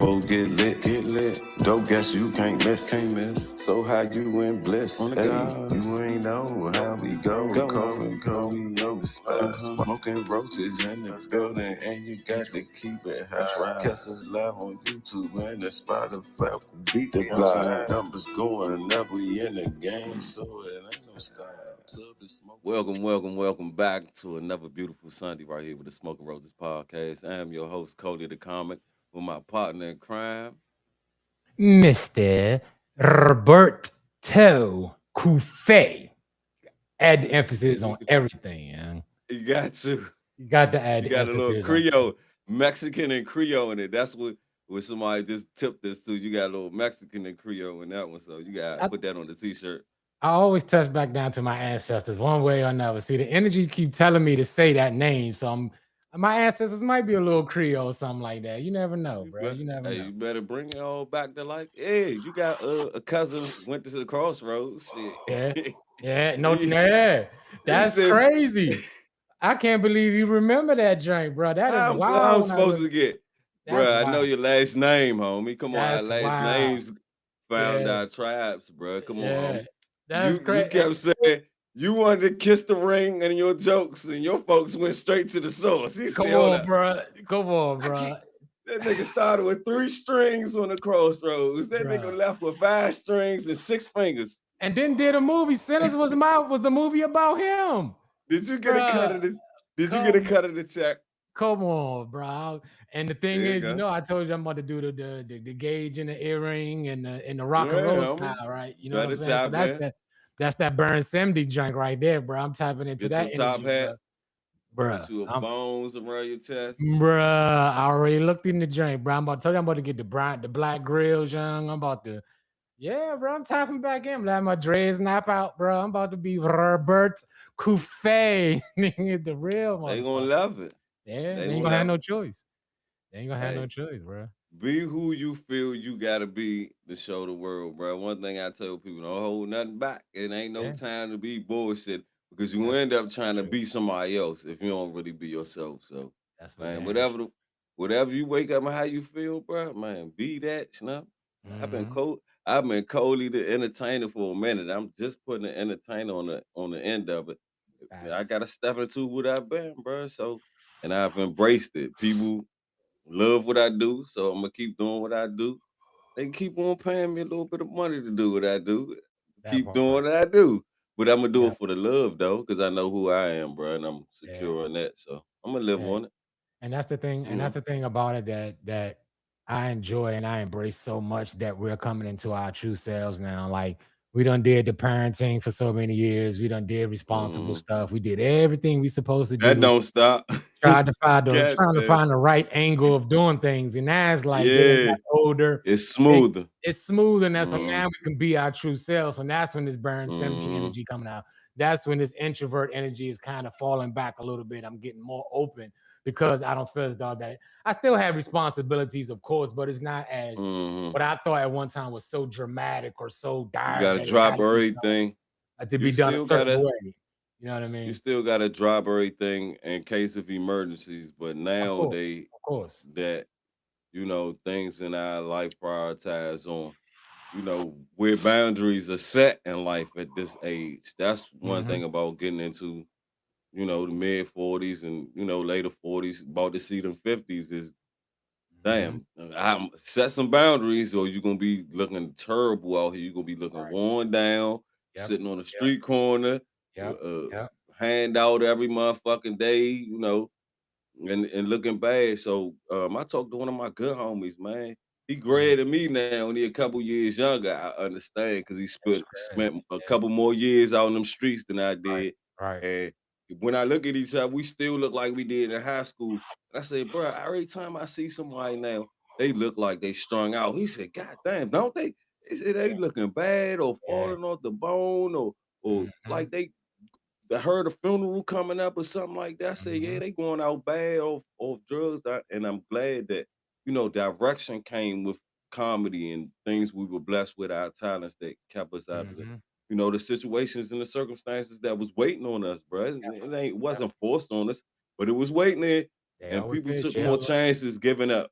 Foes get lit, Dope guess you can't miss. So how you in bliss? On the God. You ain't know how we go. Coffin, we over spot. Smoking roaches in the building, and you got to keep it high. Catch us live on YouTube and the Spotify. Beat the block. Numbers going up, we in the game, so it ain't no stop. Welcome back to another beautiful Sunday right here with the Smoking Roses podcast. I am your host, Cody the Comic, with my partner in crime. Mr. Roberto Cufe. Add the emphasis on everything, man. You got to. You got to add You the got a little emphasis Creole, Mexican and Creole in it. That's what somebody just tipped this to. You got a little Mexican and Creole in that one, so you got to put that on the t-shirt. I always touch back down to my ancestors one way or another. See, the energy keep telling me to say that name, so my ancestors might be a little Creole or something like that. You never know, bro. You never know. You better bring it all back to life. Hey, you got a cousin went to the crossroads. Shit. Yeah. That's crazy. I can't believe you remember that joint, bro. That is wild. I'm supposed to get, bro. I know your last name, homie. Come on, our last names found our tribes, bro. Come on, homie. That's crazy. You kept saying you wanted to kiss the ring and your jokes, and your folks went straight to the source. Come on, bro. That nigga started with 3 strings on the crossroads. That nigga left with 5 strings and 6 fingers. And then did a movie. Sinners was the movie about him. Did you get a cut of the? Did you get a cut of the check? Come on, bro. And the thing is, I told you I'm about to do the gauge in the earring and the rock and roll style, right? You know what I'm saying? So that's that Burn 70 joint right there, bro. I'm tapping into that energy, top hat. Bro. Two bones around your chest. Bro, I already looked in the joint, bro. I'm about to get the black grills, young. I'm about to, bro. I'm tapping back in. Let my dreads snap out, bro. I'm about to be Robert Cufe. The real one. They gonna love it. Yeah, they ain't gonna have no choice. They ain't gonna have no choice, bro. Be who you feel you gotta be to show the world, bro. One thing I tell people, don't hold nothing back. It ain't no time to be bullshit because you end up trying to be somebody else if you don't really be yourself. So, that's man, whatever you wake up and how you feel, bro, man, be that, you know. Mm-hmm. I've been Coley the entertainer for a minute. I'm just putting the entertainer on the end of it. I gotta step into what I've been, bro. So, and I've embraced it. People love what I do, so I'm gonna keep doing what I do. They keep on paying me a little bit of money to do what I do. Keep doing what I do, but I'm gonna do it for the love though, because I know who I am, bro, and I'm secure in that. So I'm gonna live on it. And that's the thing. And that's the thing about it that I enjoy and I embrace so much that we're coming into our true selves now. Like we done did the parenting for so many years. We done did responsible stuff. We did everything we supposed to do. That don't stop. Trying to find the right angle of doing things. And now it's like getting older. It's smoother. It's smoother. And that's so now we can be our true selves. And that's when this burn 70 energy coming out. That's when this introvert energy is kind of falling back a little bit. I'm getting more open because I don't feel as though that I still have responsibilities, of course, but it's not as what I thought at one time was so dramatic or so dire. You gotta drop everything to be done a certain way. You know what I mean? You still gotta drop everything in case of emergencies, but now of course. that things in our life prioritize on where boundaries are set in life at this age. That's one thing about getting into the mid 40s and later 40s, about to see them 50s is damn, I set some boundaries or you're gonna be looking terrible out here. You're gonna be looking worn down, sitting on the street corner, hand out every motherfucking day, and looking bad. So I talked to one of my good homies, man. He greater than me now, and he a couple years younger. I understand because he spent a couple more years out in them streets than I did. Right. And when I look at each other, we still look like we did in high school. And I said, bro, every time I see somebody now, they look like they strung out. He said, God damn, don't they? He said they looking bad or falling off the bone or like they heard a funeral coming up or something like that. I said, yeah, they going out bad off drugs. And I'm glad that, direction came with comedy and things we were blessed with, our talents that kept us out of the situations and the circumstances that was waiting on us, bro. It wasn't forced on us, but it was waiting there. And people took more chances giving up.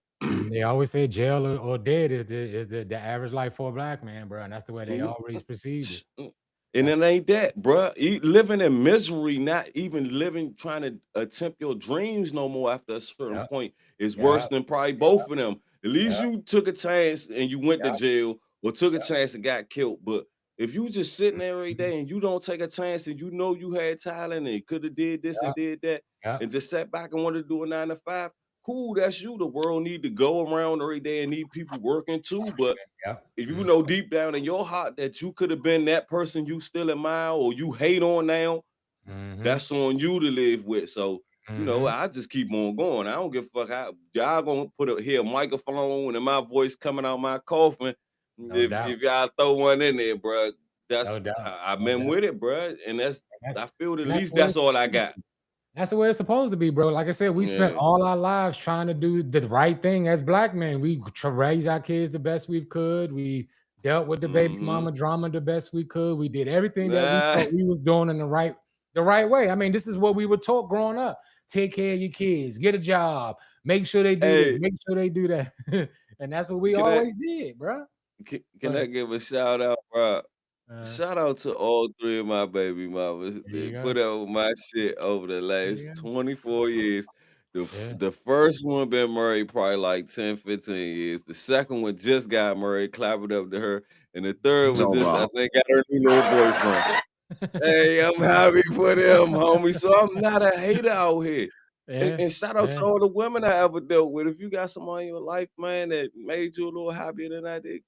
they always say jail or dead is the average life for a black man, bro, and that's the way they always perceived it. And it ain't that, bruh. Living in misery, not even living, trying to attempt your dreams no more after a certain Yep. point is worse than probably both of them. At least Yep. you took a chance and you went to Yep. jail or took a chance and got killed. But if you just sitting there every day and you don't take a chance and you know you had talent and could have did this and did that Yep. and just sat back and wanted to do a 9 to 5, cool, that's you. The world need to go around every day and need people working too. But Yep. if you know deep down in your heart that you could have been that person you still admire or you hate on now, that's on you to live with. So, you know, I just keep on going. I don't give a fuck. Y'all gonna put a microphone and my voice coming out my coffin. No doubt. If y'all throw one in there, bro, that's No doubt. I've No been doubt. with it, bro. And I feel at least the way that's all I got. That's the way it's supposed to be, bro. Like I said, we spent Yeah. all our lives trying to do the right thing as black men. We raised our kids the best we could. We dealt with the baby mama drama the best we could. We did everything that we thought we was doing in the right way. I mean, this is what we were taught growing up. Take care of your kids, get a job, make sure they do this, make sure they do that. And that's what we always did, bro. Can I give a shout out, bro? Shout out to all 3 of my baby mamas. They put up with my shit over the last 24 years. The first one been married probably like 10, 15 years. The second one just got married, clap it up to her. And the third one just, I think, got her new little boyfriend. Hey, I'm happy for them, homie. So I'm not a hater out here. And shout out to all the women I ever dealt with. If you got someone in your life, man, that made you a little happier than I did,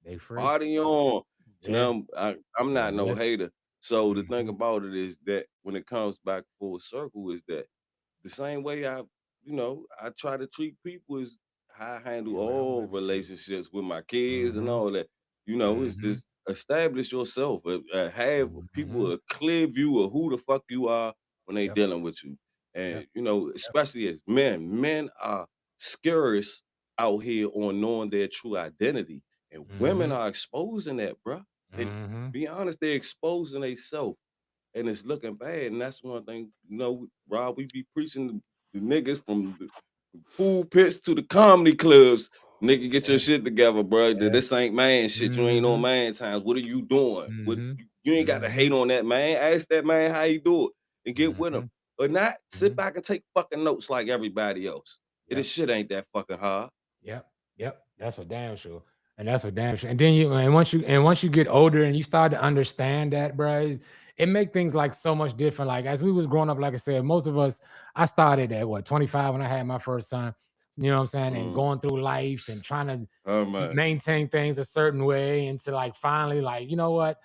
they free. party on. Now, I'm not no hater. So the thing about it is that when it comes back full circle is that the same way I try to treat people is how I handle all relationships with my kids and all that. It's just establish yourself, have people a clear view of who the fuck you are when they dealing with you. And especially as men are scarce out here on knowing their true identity. And women are exposing that, bro. And be honest, they're exposing themselves. And it's looking bad. And that's one thing, Rob, we be preaching the niggas from the pool pits to the comedy clubs. Nigga, get your shit together, bro. This ain't man shit. You ain't on man times. What are you doing? You ain't got to hate on that man. Ask that man how he do it and get with him. But not sit back and take fucking notes like everybody else. This shit ain't that fucking hard. Yep. That's for damn sure. And that's for damn sure. And then once you get older and you start to understand that, bro, it make things like so much different. Like as we was growing up, like I said, most of us, I started at 25 when I had my first son. You know what I'm saying? And going through life and trying to maintain things a certain way and to like finally like, you know what?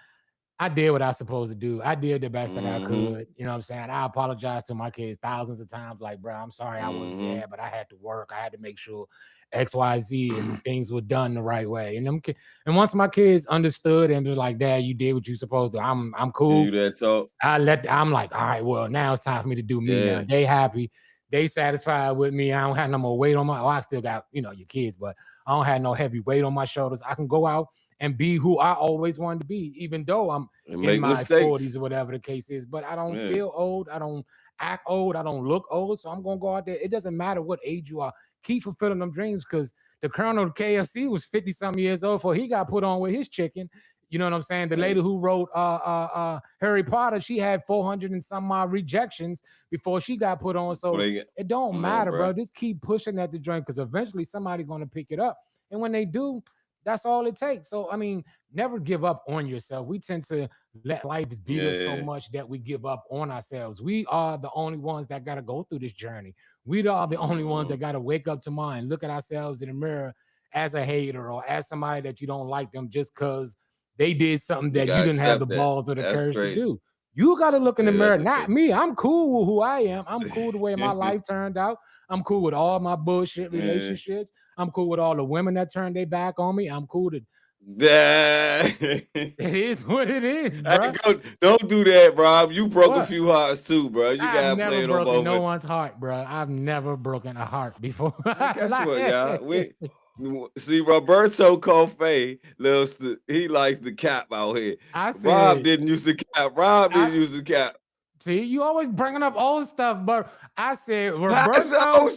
I did what I was supposed to do. I did the best that I could. You know what I'm saying? I apologize to my kids thousands of times. Like, bro, I'm sorry I wasn't there, but I had to work. I had to make sure X, Y, Z and things were done the right way. And once my kids understood and was like, Dad, you did what you supposed to. I'm cool. You that talk. I'm like, all right, well, now it's time for me to do me. Now. They happy. They satisfied with me. I don't have no more weight on my. I still got, your kids, but I don't have no heavy weight on my shoulders. I can go out and be who I always wanted to be, even though I'm in my 40s or whatever the case is. But I don't feel old. I don't act old. I don't look old. So I'm going to go out there. It doesn't matter what age you are. Keep fulfilling them dreams because the colonel of KFC was 50-something years old before he got put on with his chicken. You know what I'm saying? The lady who wrote Harry Potter, she had 400 and some odd rejections before she got put on. So it don't matter, bro. Just keep pushing at the joint because eventually somebody's going to pick it up. And when they do, that's all it takes. So, I mean, never give up on yourself. We tend to let life beat us so much that we give up on ourselves. We are the only ones that got to go through this journey. We are the only ones that got to wake up tomorrow and look at ourselves in the mirror as a hater or as somebody that you don't like them just because they did something that you didn't have the balls or the courage to do. You got to look in the mirror, not me. I'm cool with who I am. I'm cool the way my life turned out. I'm cool with all my bullshit relationships. I'm cool with all the women that turned their back on me. I'm cool to. It is what it is, bro. Don't do that, Rob. You broke a few hearts too, bro. You gotta play it on both. No one's heart, bro. I've never broken a heart before. Guess what, y'all? See, Roberto Coffey he likes the cap out here. Rob didn't use the cap. Rob didn't use the cap. See, you always bringing up old stuff, but I said Roberto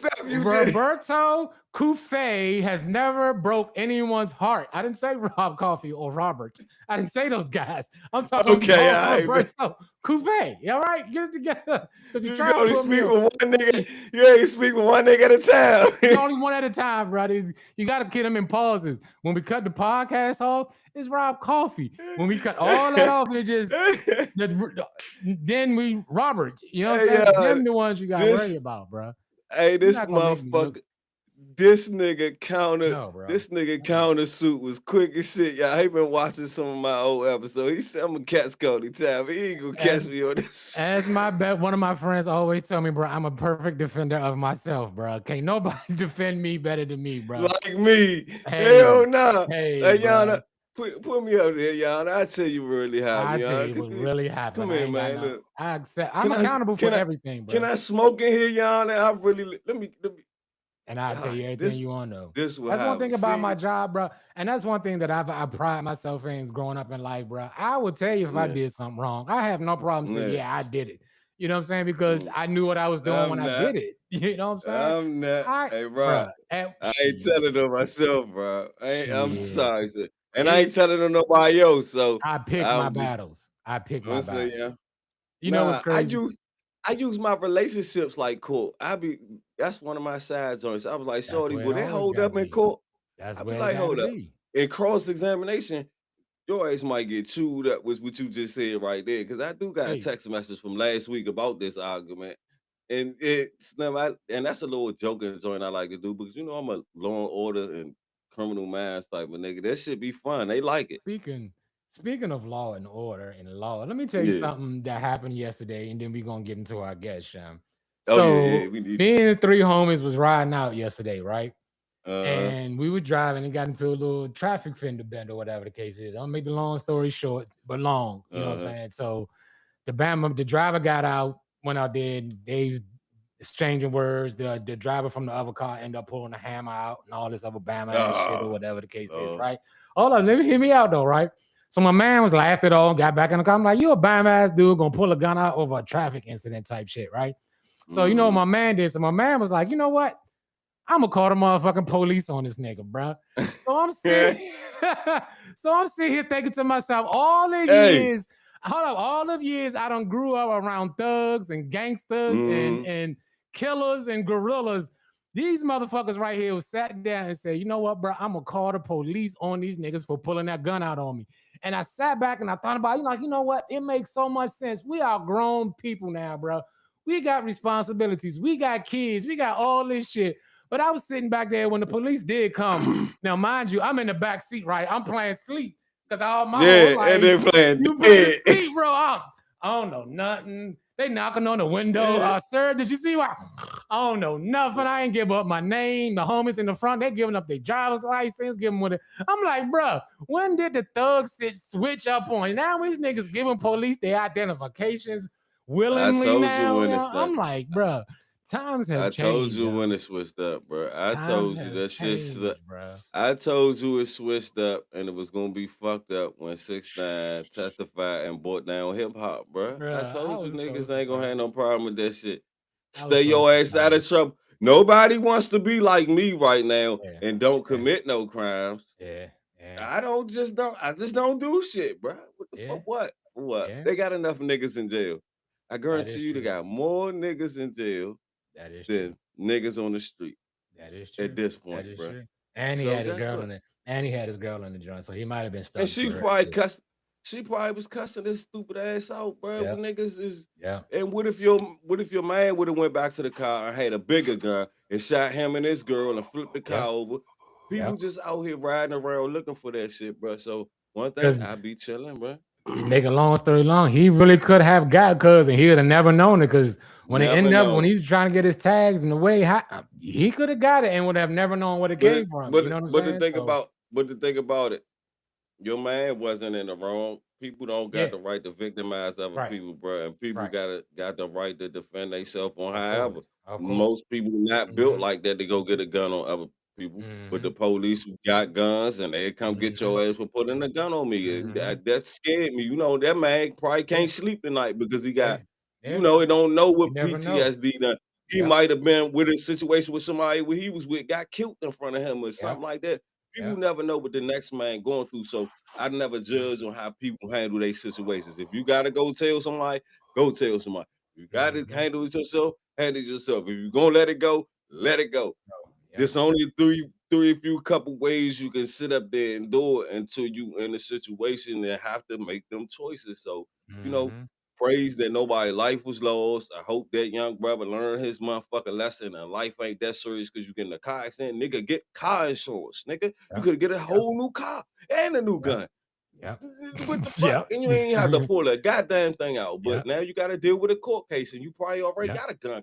Kufe has never broke anyone's heart. I didn't say Rob Coffee or Robert. I didn't say those guys. I'm talking about Roberto Kufe. All right, get it together. Because you can only speak with one nigga. You ain't speak with one nigga at a time. Only one at a time, brothers. You got to get them in pauses. When we cut the podcast off, it's Rob Coffee. When we cut all that off, it just then we Robert. You know what I'm saying? Them the ones you got to worry about, bro. Hey, this motherfucker. This nigga counter suit was quick as shit. Y'all, he been watching some of my old episodes. He said I'm gonna catch Cody Time. He ain't gonna catch me on this. As my bet, one of my friends always tell me, bro, I'm a perfect defender of myself, bro. Can't nobody defend me better than me, bro. Like me. Hell no. Hey, Yana, put me up there, Yana. I tell you really happened. I tell you what really happened. Come here, man. Look. I'm accountable for everything, bro. Can I smoke in here, Yana? I really let me. And I'll tell you everything you want to know. That's one thing about my job, bro. And that's one thing that I pride myself in is growing up in life, bro. I will tell you if I did something wrong. I have no problem saying, yeah, I did it. You know what I'm saying? Because I knew what I was doing I did it. You know what I'm saying? I'm not. Hey, bro. I ain't telling them myself, bro. I'm sorry, sir. And I ain't telling them nobody else. So I pick my battles. I pick my battles. Yeah. You know what's crazy? I use my relationships like court. That's one of my side joints. I was like, shorty, will they hold up in court? That's where like, hold up. In cross-examination, your ass might get chewed up with what you just said right there. Because I do got a text message from last week about this argument. And that's a little joking joint I like to do because you know I'm a law and order and criminal minds type of nigga. That should be fun. They like it. Speaking of law and order and law, let me tell you something that happened yesterday, and then we're gonna get into our guest, Sham. So me and the three homies was riding out yesterday, right? And we were driving and got into a little traffic fender bend or whatever the case is. I'll make the long story short, but long. You know what I'm saying? So the driver got out, went out there, they exchanging words. The driver from the other car ended up pulling the hammer out and all this other Bama ass shit or whatever the case is, right? Hold on, let me hear me out though, right? So my man was laughed it all, got back in the car. I'm like, you a bam ass dude gonna pull a gun out over a traffic incident type shit, right? So you know what my man did? So my man was like, you know what? I'm gonna call the motherfucking police on this nigga, bro. So I'm sitting here thinking to myself, all the years I done grew up around thugs and gangsters and killers and gorillas. These motherfuckers right here who sat down and said, you know what, bro? I'm gonna call the police on these niggas for pulling that gun out on me. And I sat back and I thought about, you know what? It makes so much sense. We are grown people now, bro. We got responsibilities. We got kids. We got all this shit. But I was sitting back there when the police did come. Now, mind you, I'm in the back seat, right? I'm playing sleep because all my whole life, and they're playing sleep, bro. I don't know nothing. They knocking on the window. Sir, did you see what? I don't know nothing. I ain't give up my name. The homies in the front, they giving up their driver's license, giving with it. I'm like, bro, when did the thugs switch up on? Now these niggas giving police their identifications willingly now. I'm like, bro, times have changed. I told you when it switched up, bro. I told you that shit. I told you it switched up and it was gonna be fucked up when 6ix9ine testified and brought down hip hop, bro. I told you niggas ain't gonna have no problem with that shit. Stay your ass out of trouble. Nobody wants to be like me right now and don't commit no crimes. I just don't do shit, bro. What the fuck? What? For what? They got enough niggas in jail. I guarantee you they got more niggas in jail than niggas on the street. That is true. At this point, bro. True. And he had his girl in it. And he had his girl in the joint, so he might have been stuck. And she probably cussed. She probably was cussing this stupid ass out, bro. Yep. Niggas is And what if your man would have went back to the car and had a bigger gun and shot him and his girl and flipped the car over? People just out here riding around looking for that shit, bro. So one thing, I be chilling, bro. Make a long story long, he really could have got cuz and he would have never known it because when when he was trying to get his tags in the way, he could have got it and would have never known what it came from. But, you know what I'm but saying? the thing about it, your man wasn't in the wrong. People don't got the right to victimize other people, bro. And people got the right to defend themselves on however. Most people not built like that to go get a gun on other people. But the police who got guns and they come get your ass for putting a gun on me. That scared me. You know, that man probably can't sleep tonight because he got, you know, he don't know what PTSD done. he might have been with a situation with somebody where he was with got killed in front of him or something like that. People never know what the next man going through. So I never judge on how people handle their situations. If you gotta go tell somebody, go tell somebody. If you gotta handle it yourself, handle it yourself. If you're gonna let it go, let it go. There's only few couple ways you can sit up there and do it until you in a situation and have to make them choices. So, you know, praise that nobody life was lost. I hope that young brother learned his motherfucking lesson and life ain't that serious because you get in a car accident. Nigga, get car insurance, nigga. You could get a whole new car and a new gun. What the fuck? And you ain't have to pull a goddamn thing out. But now you gotta deal with a court case, and you probably already got a gun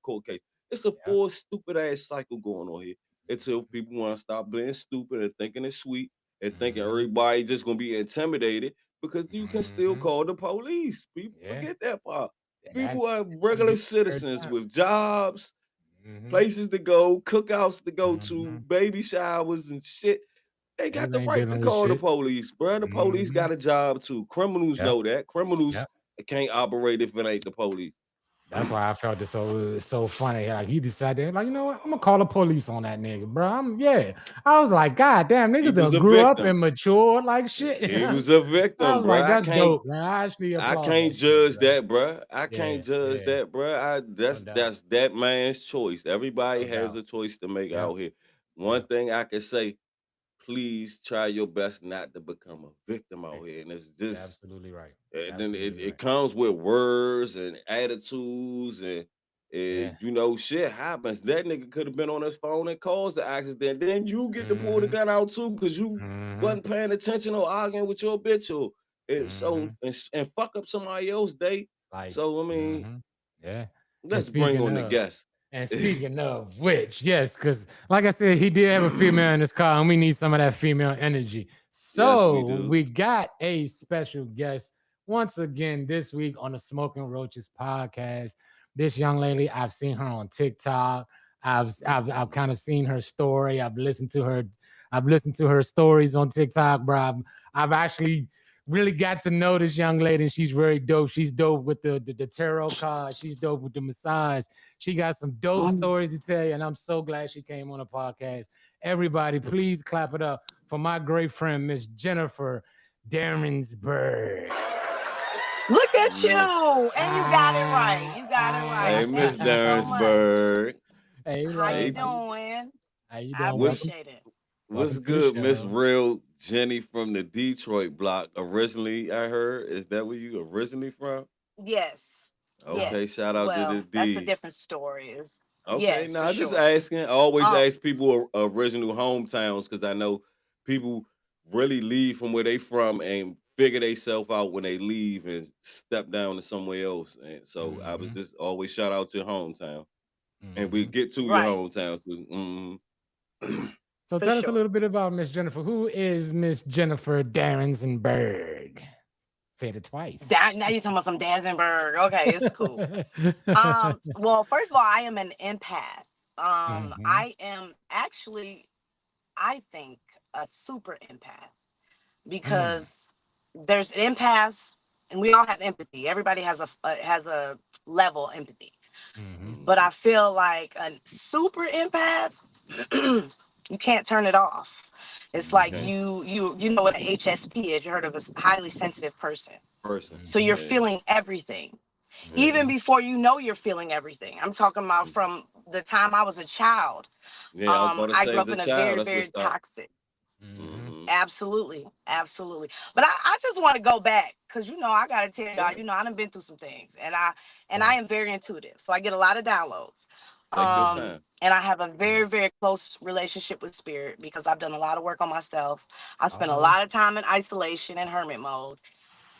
court case. It's a full stupid ass cycle going on here until people want to stop being stupid and thinking it's sweet and thinking everybody just gonna be intimidated because you can still call the police. People forget that part. People are regular citizens with jobs, places to go, cookouts to go to, baby showers and shit. They got the right to call the police, bro. The police got a job too. Criminals know that. Criminals can't operate if it ain't the police. That's why I felt it so funny. Like he decided, like, you know what? I'm gonna call the police on that nigga, bro. I was like, God damn, niggas done grew up and matured like shit. He was a victim, I was bro. like, that's dope, man. I can't judge that, bro. I can't judge that, bro. That's that man's choice. Everybody has a choice to make out here. One thing I can say, please try your best not to become a victim out here. And it's just absolutely right. And then it comes with words and attitudes and you know, shit happens. That nigga could have been on his phone and caused the accident. Then you get to pull the gun out too because you wasn't paying attention or arguing with your bitch or and fuck up somebody else's day. Like, so I mean, let's bring on the guest. And speaking of which, yes, because like I said, he did have a female in his car, and we need some of that female energy. So we got a special guest once again this week on the Smoking Roaches podcast. This young lady, I've seen her on TikTok. I've kind of seen her story. I've listened to her stories on TikTok, bro. I've actually really got to know this young lady, and she's very dope. She's dope with the tarot card. She's dope with the massage. She got some dope stories to tell you, and I'm so glad she came on the podcast. Everybody, please clap it up for my great friend, Miss Jennifer Darrensburg. Look at you, and you got it right. You got it right. Hey, Miss Darrensburg. Hey, how you doing? How you doing? I appreciate it. What's good, Miss Real Jenny from the Detroit block? Originally, I heard. Is that where you originally from? Yes. Okay, shout out to the D. That's a different story. Okay, now just asking. I always ask people original hometowns because I know people really leave from where they from and figure themselves out when they leave and step down to somewhere else. And so I was just always shout out your hometown. And we get to your hometown too. So tell us a little bit about Miss Jennifer. Who is Miss Jennifer Darrensburg? Say it twice. Now you're talking about some Darrensburg. Okay, it's cool. Well, first of all, I am an empath. I am actually, I think, a super empath because there's empaths, and we all have empathy. Everybody has a level of empathy. But I feel like a super empath, you can't turn it off. It's like you know what an HSP is. You heard of a highly sensitive person. So you're feeling everything. Even before you know you're feeling everything. I'm talking about from the time I was a child. I grew up in a very, very toxic. Absolutely. But I just want to go back because I gotta tell y'all, I done been through some things, and I am very intuitive, so I get a lot of downloads. And I have a very, very close relationship with spirit because I've done a lot of work on myself. I spent a lot of time in isolation and hermit mode,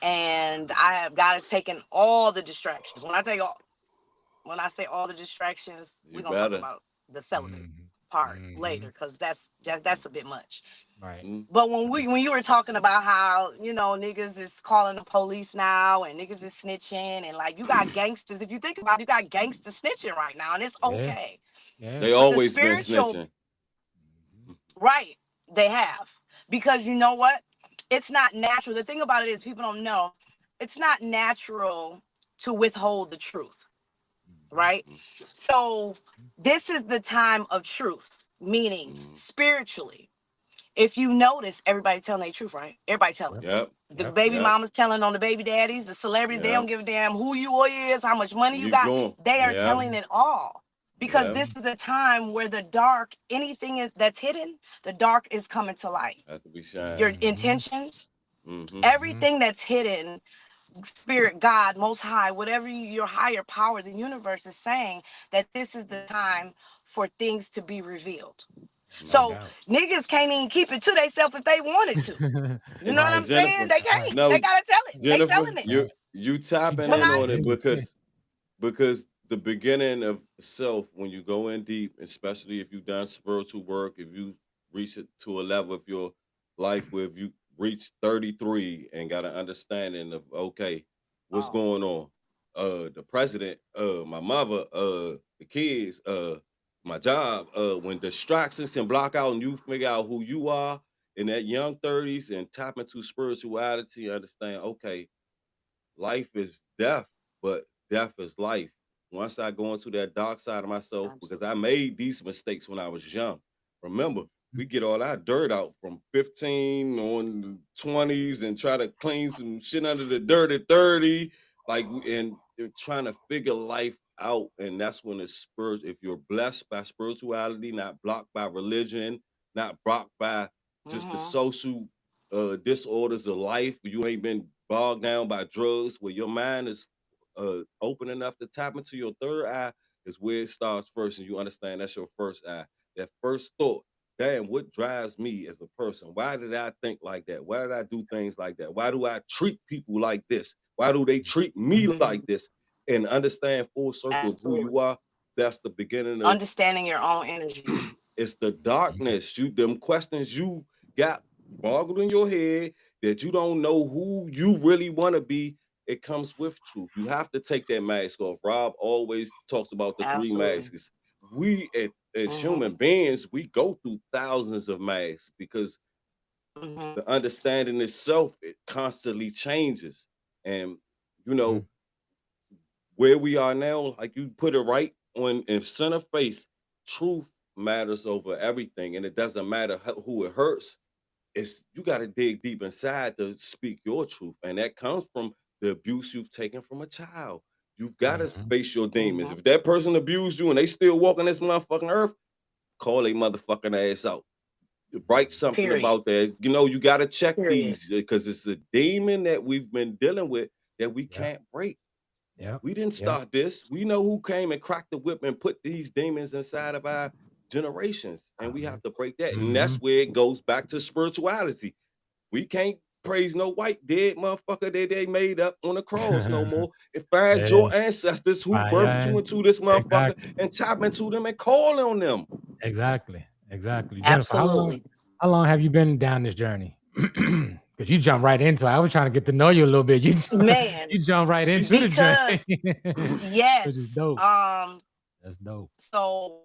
and God has taken all the distractions. When I say all the distractions, we're gonna talk about the celibate part later because that's a bit much. Right. But when you were talking about how niggas is calling the police now and niggas is snitching and like you got gangsters, if you think about it, you got gangsters snitching right now and it's okay. They always been snitching. Right, they have, because you know what? It's not natural. The thing about it is people don't know it's not natural to withhold the truth. right? So this is the time of truth, meaning spiritually. If you notice, everybody telling their truth, right? Everybody telling. Yep. The baby mamas telling on the baby daddies, the celebrities, they don't give a damn who you is, how much money you Keep got. going. They are telling it all. Because Yep. this is a time where the dark, anything is that's hidden, the dark is coming to light. Has to be shined. Your intentions, everything that's hidden, spirit, God, most high, whatever your higher power, the universe is saying that this is the time for things to be revealed. So niggas can't even keep it to themselves if they wanted to. You know what I'm saying? They can't. No, they gotta tell it. Jennifer, They telling it. you tapping in on it because the beginning of self, when you go in deep, especially if you've done spiritual work, if you reach it to a level of your life where if you reach 33 and got an understanding of okay, what's going on? The president, my mother, the kids, my job, when distractions can block out and you figure out who you are in that young 30s and tap into spirituality, understand, okay, life is death, but death is life. Once I go into that dark side of myself, because I made these mistakes when I was young. Remember, we get all our dirt out from 15 on the 20s and try to clean some shit under the dirt at 30, and trying to figure life out. And that's when it's spiritual. If you're blessed by spirituality, not blocked by religion, not blocked by just the social disorders of life, you ain't been bogged down by drugs, where your mind is open enough to tap into your third eye, is where it starts first, and you understand that's your first eye. That first thought, damn, what drives me as a person? Why did I think like that? Why did I do things like that? Why do I treat people like this? Why do they treat me like this? And understand full circle of who you are. That's the beginning of understanding your own energy. It's the darkness. Them questions you got boggled in your head that you don't know who you really want to be. It comes with truth. You have to take that mask off. Rob always talks about the three masks. We as human beings, we go through thousands of masks because the understanding itself, it constantly changes. And you know, where we are now, like you put it right on in center face, truth matters over everything. And it doesn't matter who it hurts. It's you got to dig deep inside to speak your truth. And that comes from the abuse you've taken from a child. You've got to face your demons. If that person abused you and they still walking this motherfucking earth, call a motherfucking ass out. Write something about that. You know, you got to check these because it's a demon that we've been dealing with that we can't break. We didn't start this. We know who came and cracked the whip and put these demons inside of our generations, and we have to break that. And that's where it goes back to spirituality. We can't praise no white dead motherfucker that they made up on the cross no more. It find your ancestors who birthed you into this motherfucker and tap into them and call on them. Exactly. Jennifer, how long have you been down this journey? Because you jump right into it. I was trying to get to know you a little bit. You jump right into the journey. Yes. Which is dope. That's dope. So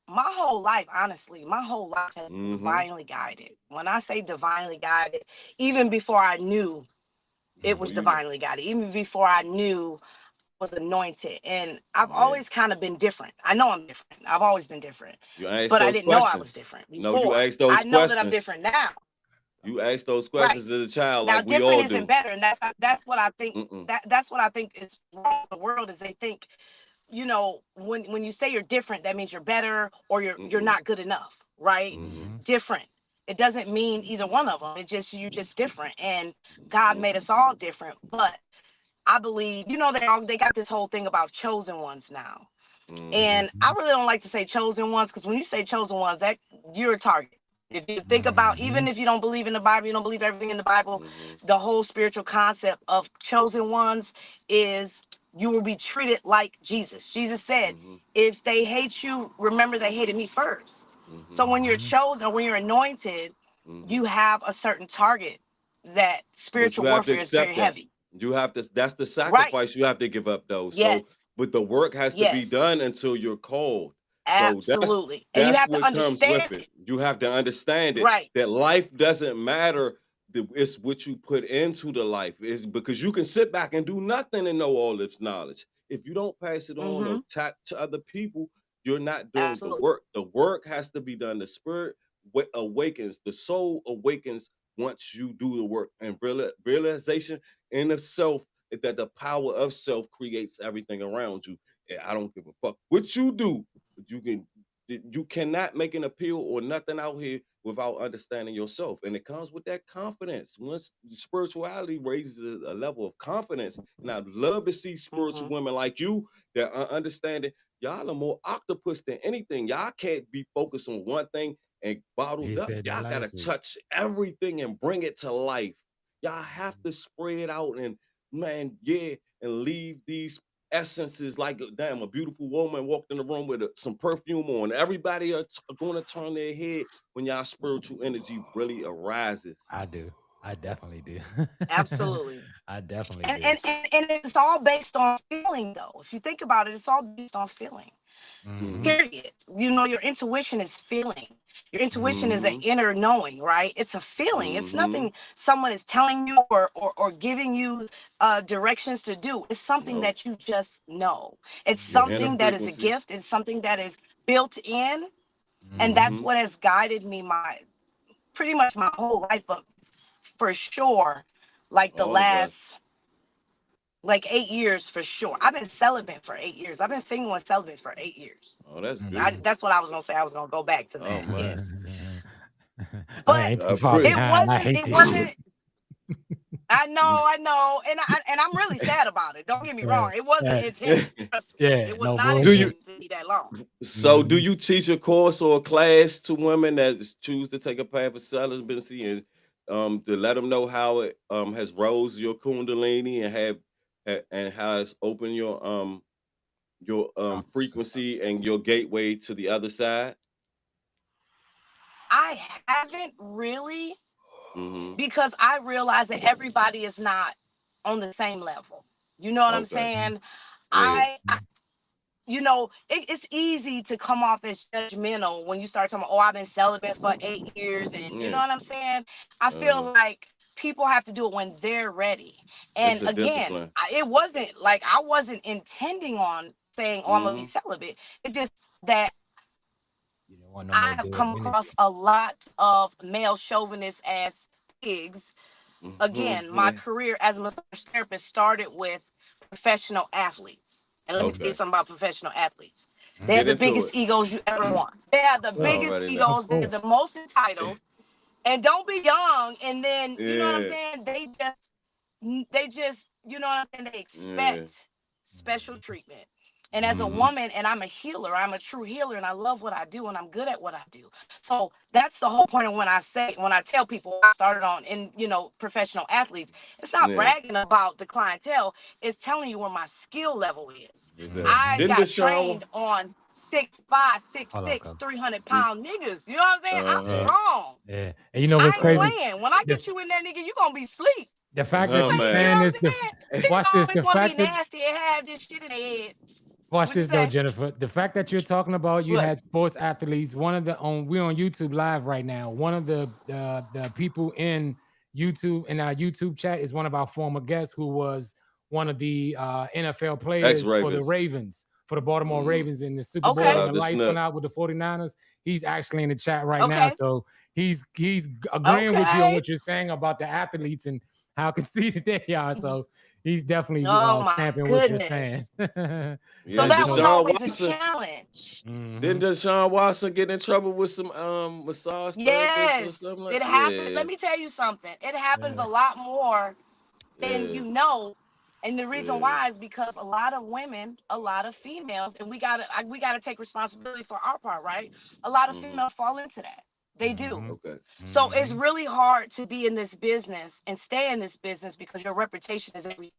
my whole life, honestly, has been divinely guided. When I say divinely guided, even before I knew it was divinely guided, even before I knew I was anointed. And I've always kind of been different. I know I'm different. I've always been different. But I didn't know I was different before. No, you asked those questions. I know that I'm different now. You asked those questions as a child, now, like we all do. Different isn't better, and that's what I think. That's what I think is wrong with the world, is they think, you know, when you say you're different, that means you're better or you're not good enough, right? Different. It doesn't mean either one of them. It's just you're just different, and God made us all different. But I believe, you know, they got this whole thing about chosen ones now, and I really don't like to say chosen ones, because when you say chosen ones, that you're a target. If you think about, even if you don't believe in the Bible, you don't believe everything in the Bible, the whole spiritual concept of chosen ones is you will be treated like Jesus. Jesus said, if they hate you, remember they hated me first. So when you're chosen, or when you're anointed, you have a certain target. That spiritual warfare is very heavy. You have to, that's the sacrifice you have to give up, though. Yes. So, but the work has to be done until you're called. Absolutely. So and you have to understand it. You have to understand it. Right. That life doesn't matter. It's what you put into the life. It's because you can sit back and do nothing and know all this knowledge. if you don't pass it on or talk to other people, you're not doing Absolutely. the work. The work has to be done. The spirit awakens, the soul awakens once you do the work. And realization in itself is that the power of self creates everything around you. And I don't give a fuck what you do. You cannot make an appeal or nothing out here without understanding yourself. And it comes with that confidence. Once spirituality raises a level of confidence, and I'd love to see spiritual women like you that are understanding y'all are more octopus than anything. Y'all can't be focused on one thing and bottled up. Y'all gotta touch everything and bring it to life. Y'all have to spread out and and leave these essences like damn, a beautiful woman walked in the room with some perfume on. Everybody are going to turn their head when y'all spiritual energy really arises. I do. I definitely do. Absolutely. I definitely and, do. and it's all based on feeling, though. If you think about it, it's all based on feeling. Period. You know, your intuition is feeling. Your intuition is an inner knowing, right? It's a feeling. It's nothing someone is telling you or giving you directions to do. It's something that you just know. It's something that is a gift. It's something that is built in. And that's what has guided me pretty much my whole life up, for sure. Like the last 8 years for sure. I've been celibate for 8 years. I've been single and celibate for 8 years. Oh, that's good. That's what I was gonna say. I was gonna go back to that. Yes. But it wasn't. I know, and I'm really sad about it. Don't get me wrong. It wasn't intended. It was not intended to be that long. So, do you teach a course or a class to women that choose to take a path of celibacy and to let them know how it has rose your kundalini and how it's opened your frequency and your gateway to the other side? I haven't really, because I realize that everybody is not on the same level. You know what I'm saying? I it's easy to come off as judgmental when you start talking about, I've been celibate for 8 years, and you know what I'm saying? I feel like people have to do it when they're ready. And again, it wasn't like I wasn't intending on saying, I'm gonna be celibate. It's just that I have come across a lot of male chauvinist ass pigs. Again, my career as a massage therapist started with professional athletes. And let me tell you something about professional athletes. They have the biggest egos you ever want. They have the biggest egos. They're the most entitled. And don't be young. And then, you know what I'm saying? They just, you know what I'm saying? They expect special treatment. And as a woman, and I'm a healer, I'm a true healer, and I love what I do, and I'm good at what I do. So that's the whole point of when I tell people I started on professional athletes, it's not bragging about the clientele, it's telling you where my skill level is. I got trained on 6'5", 6'6", 300-pound niggas. You know what I'm saying? I'm strong. Yeah. And you know what's crazy? Playing. When I get you in there, nigga, you gonna be asleep. The fact that you're saying this, watch this. The fact that nasty and have this shit in their head. Watch this though, Jennifer. The fact that you're talking about you had sports athletes. We're on YouTube Live right now. One of the people in YouTube in our YouTube chat is one of our former guests who was one of the NFL players for the Ravens, for the Baltimore Ravens in the Super Bowl. And the lights went out with the 49ers. He's actually in the chat right now. So he's agreeing with you on what you're saying about the athletes and how conceited they are. So he's definitely stamping what you're saying. So that was always a challenge. Didn't Deshaun Watson get in trouble with some massage? Yes, or something like it happens. Let me tell you something. It happens a lot more than you know. And the reason why is because a lot of women, a lot of females, and we gotta take responsibility for our part, right? A lot of females fall into that. They do. So it's really hard to be in this business and stay in this business because your reputation is everything.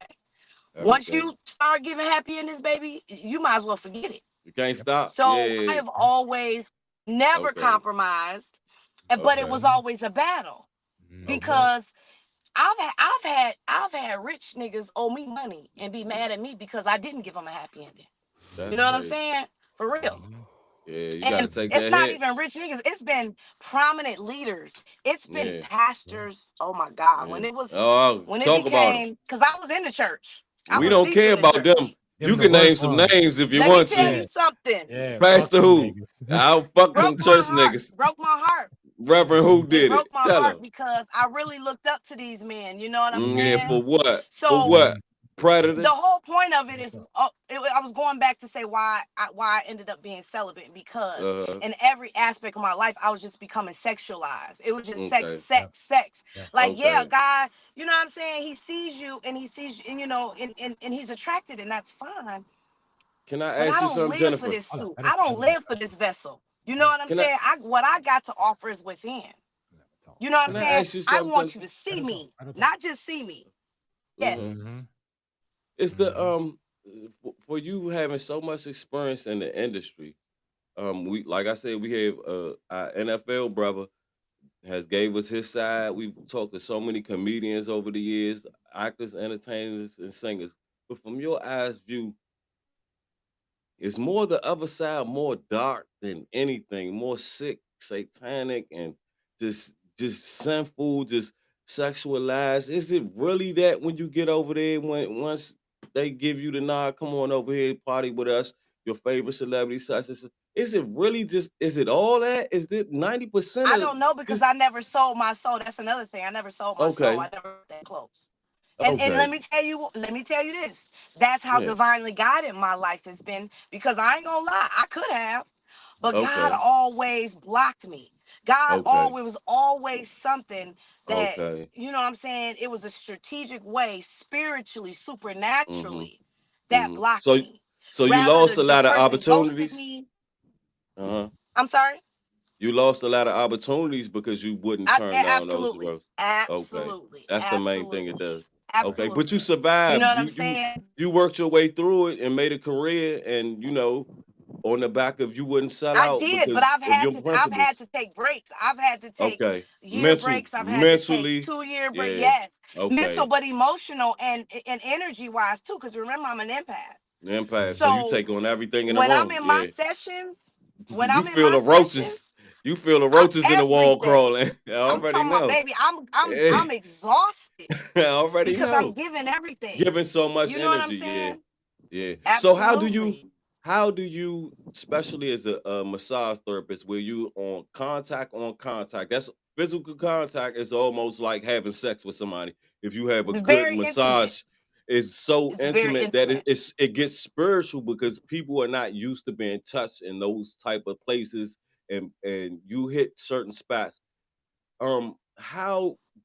Once you start giving happy in this, baby, you might as well forget it. You can't stop. So I have always never compromised, but it was always a battle because I've had rich niggas owe me money and be mad at me because I didn't give them a happy ending. You know what I'm saying? For real. Yeah, you gotta take that. It's not even rich niggas. It's been prominent leaders. It's been pastors. Oh my God. When it was when it became, because I was in the church. We don't care about them. You can name some names if you Let want me tell to. you something. Yeah, Pastor who? I'll fuck them Broke church my heart. niggas. Broke my heart. Reverend who It did it? broke my Tell heart him. because I really looked up to these men. You know what I'm Yeah, saying? for what? So For what? Predators? the whole point of it is, I was going back to say why I ended up being celibate, because in every aspect of my life, I was just becoming sexualized. It was just sex. Like, yeah, a guy, you know what I'm saying? He sees you and and you know, and he's attracted, and that's fine. Can I But ask I you don't something, live Jennifer? for this suit. I don't live for this vessel. You know what I'm saying? What I got to offer is within. You know what I'm saying? Ask you I something, want you to see me, not just see me. Yes. It's the for you having so much experience in the industry. We, like I said, we have our NFL brother has gave us his side. We've talked to so many comedians over the years, actors, entertainers, and singers. But from your eyes view, is more the other side more dark than anything, more sick, satanic, and just sinful, just sexualized? Is it really that when you get over there, once they give you the nod, come on over here, party with us, your favorite celebrity, such as, is it really just, is it all that? Is it 90%? I don't know, because I never sold my soul. That's another thing. I never sold my soul. I never got that close. And let me tell you this. That's how divinely guided my life has been, because I ain't gonna lie, I could have, but God always blocked me. God always something that, you know what I'm saying? It was a strategic way, spiritually, supernaturally, that blocked me. So you lost a lot of opportunities? I'm sorry? You lost a lot of opportunities because you wouldn't turn down those roads. Absolutely. That's the main thing it does. Absolutely. Okay, but you survived. You know what I'm saying? You worked your way through it and made a career, and you know, on the back of you wouldn't sell out. I did, but I've had to take breaks. I've had to take year breaks. I've had to take 2-year breaks. Yes. Mental, but emotional and energy wise too. Because remember, I'm an empath. So you take on everything in the room. When I'm in my sessions, you feel the roaches. You feel the roaches in the wall crawling. I already know. Baby, I'm exhausted. I already because know. I'm giving everything. Giving so much energy. You know what I'm saying? Yeah. Absolutely. So how do you, especially as a massage therapist, where you on contact, that's physical contact is almost like having sex with somebody. If you have a good massage, it's so intimate that it gets spiritual, because people are not used to being touched in those type of places, and you hit certain spots.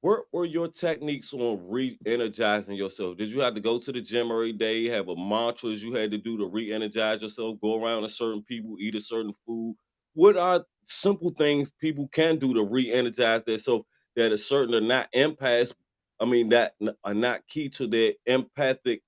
What were your techniques on re-energizing yourself? Did you have to go to the gym every day, have a mantras you had to do to re-energize yourself, go around to certain people, eat a certain food? What are simple things people can do to re-energize themselves that are not empaths, that are not key to their empathic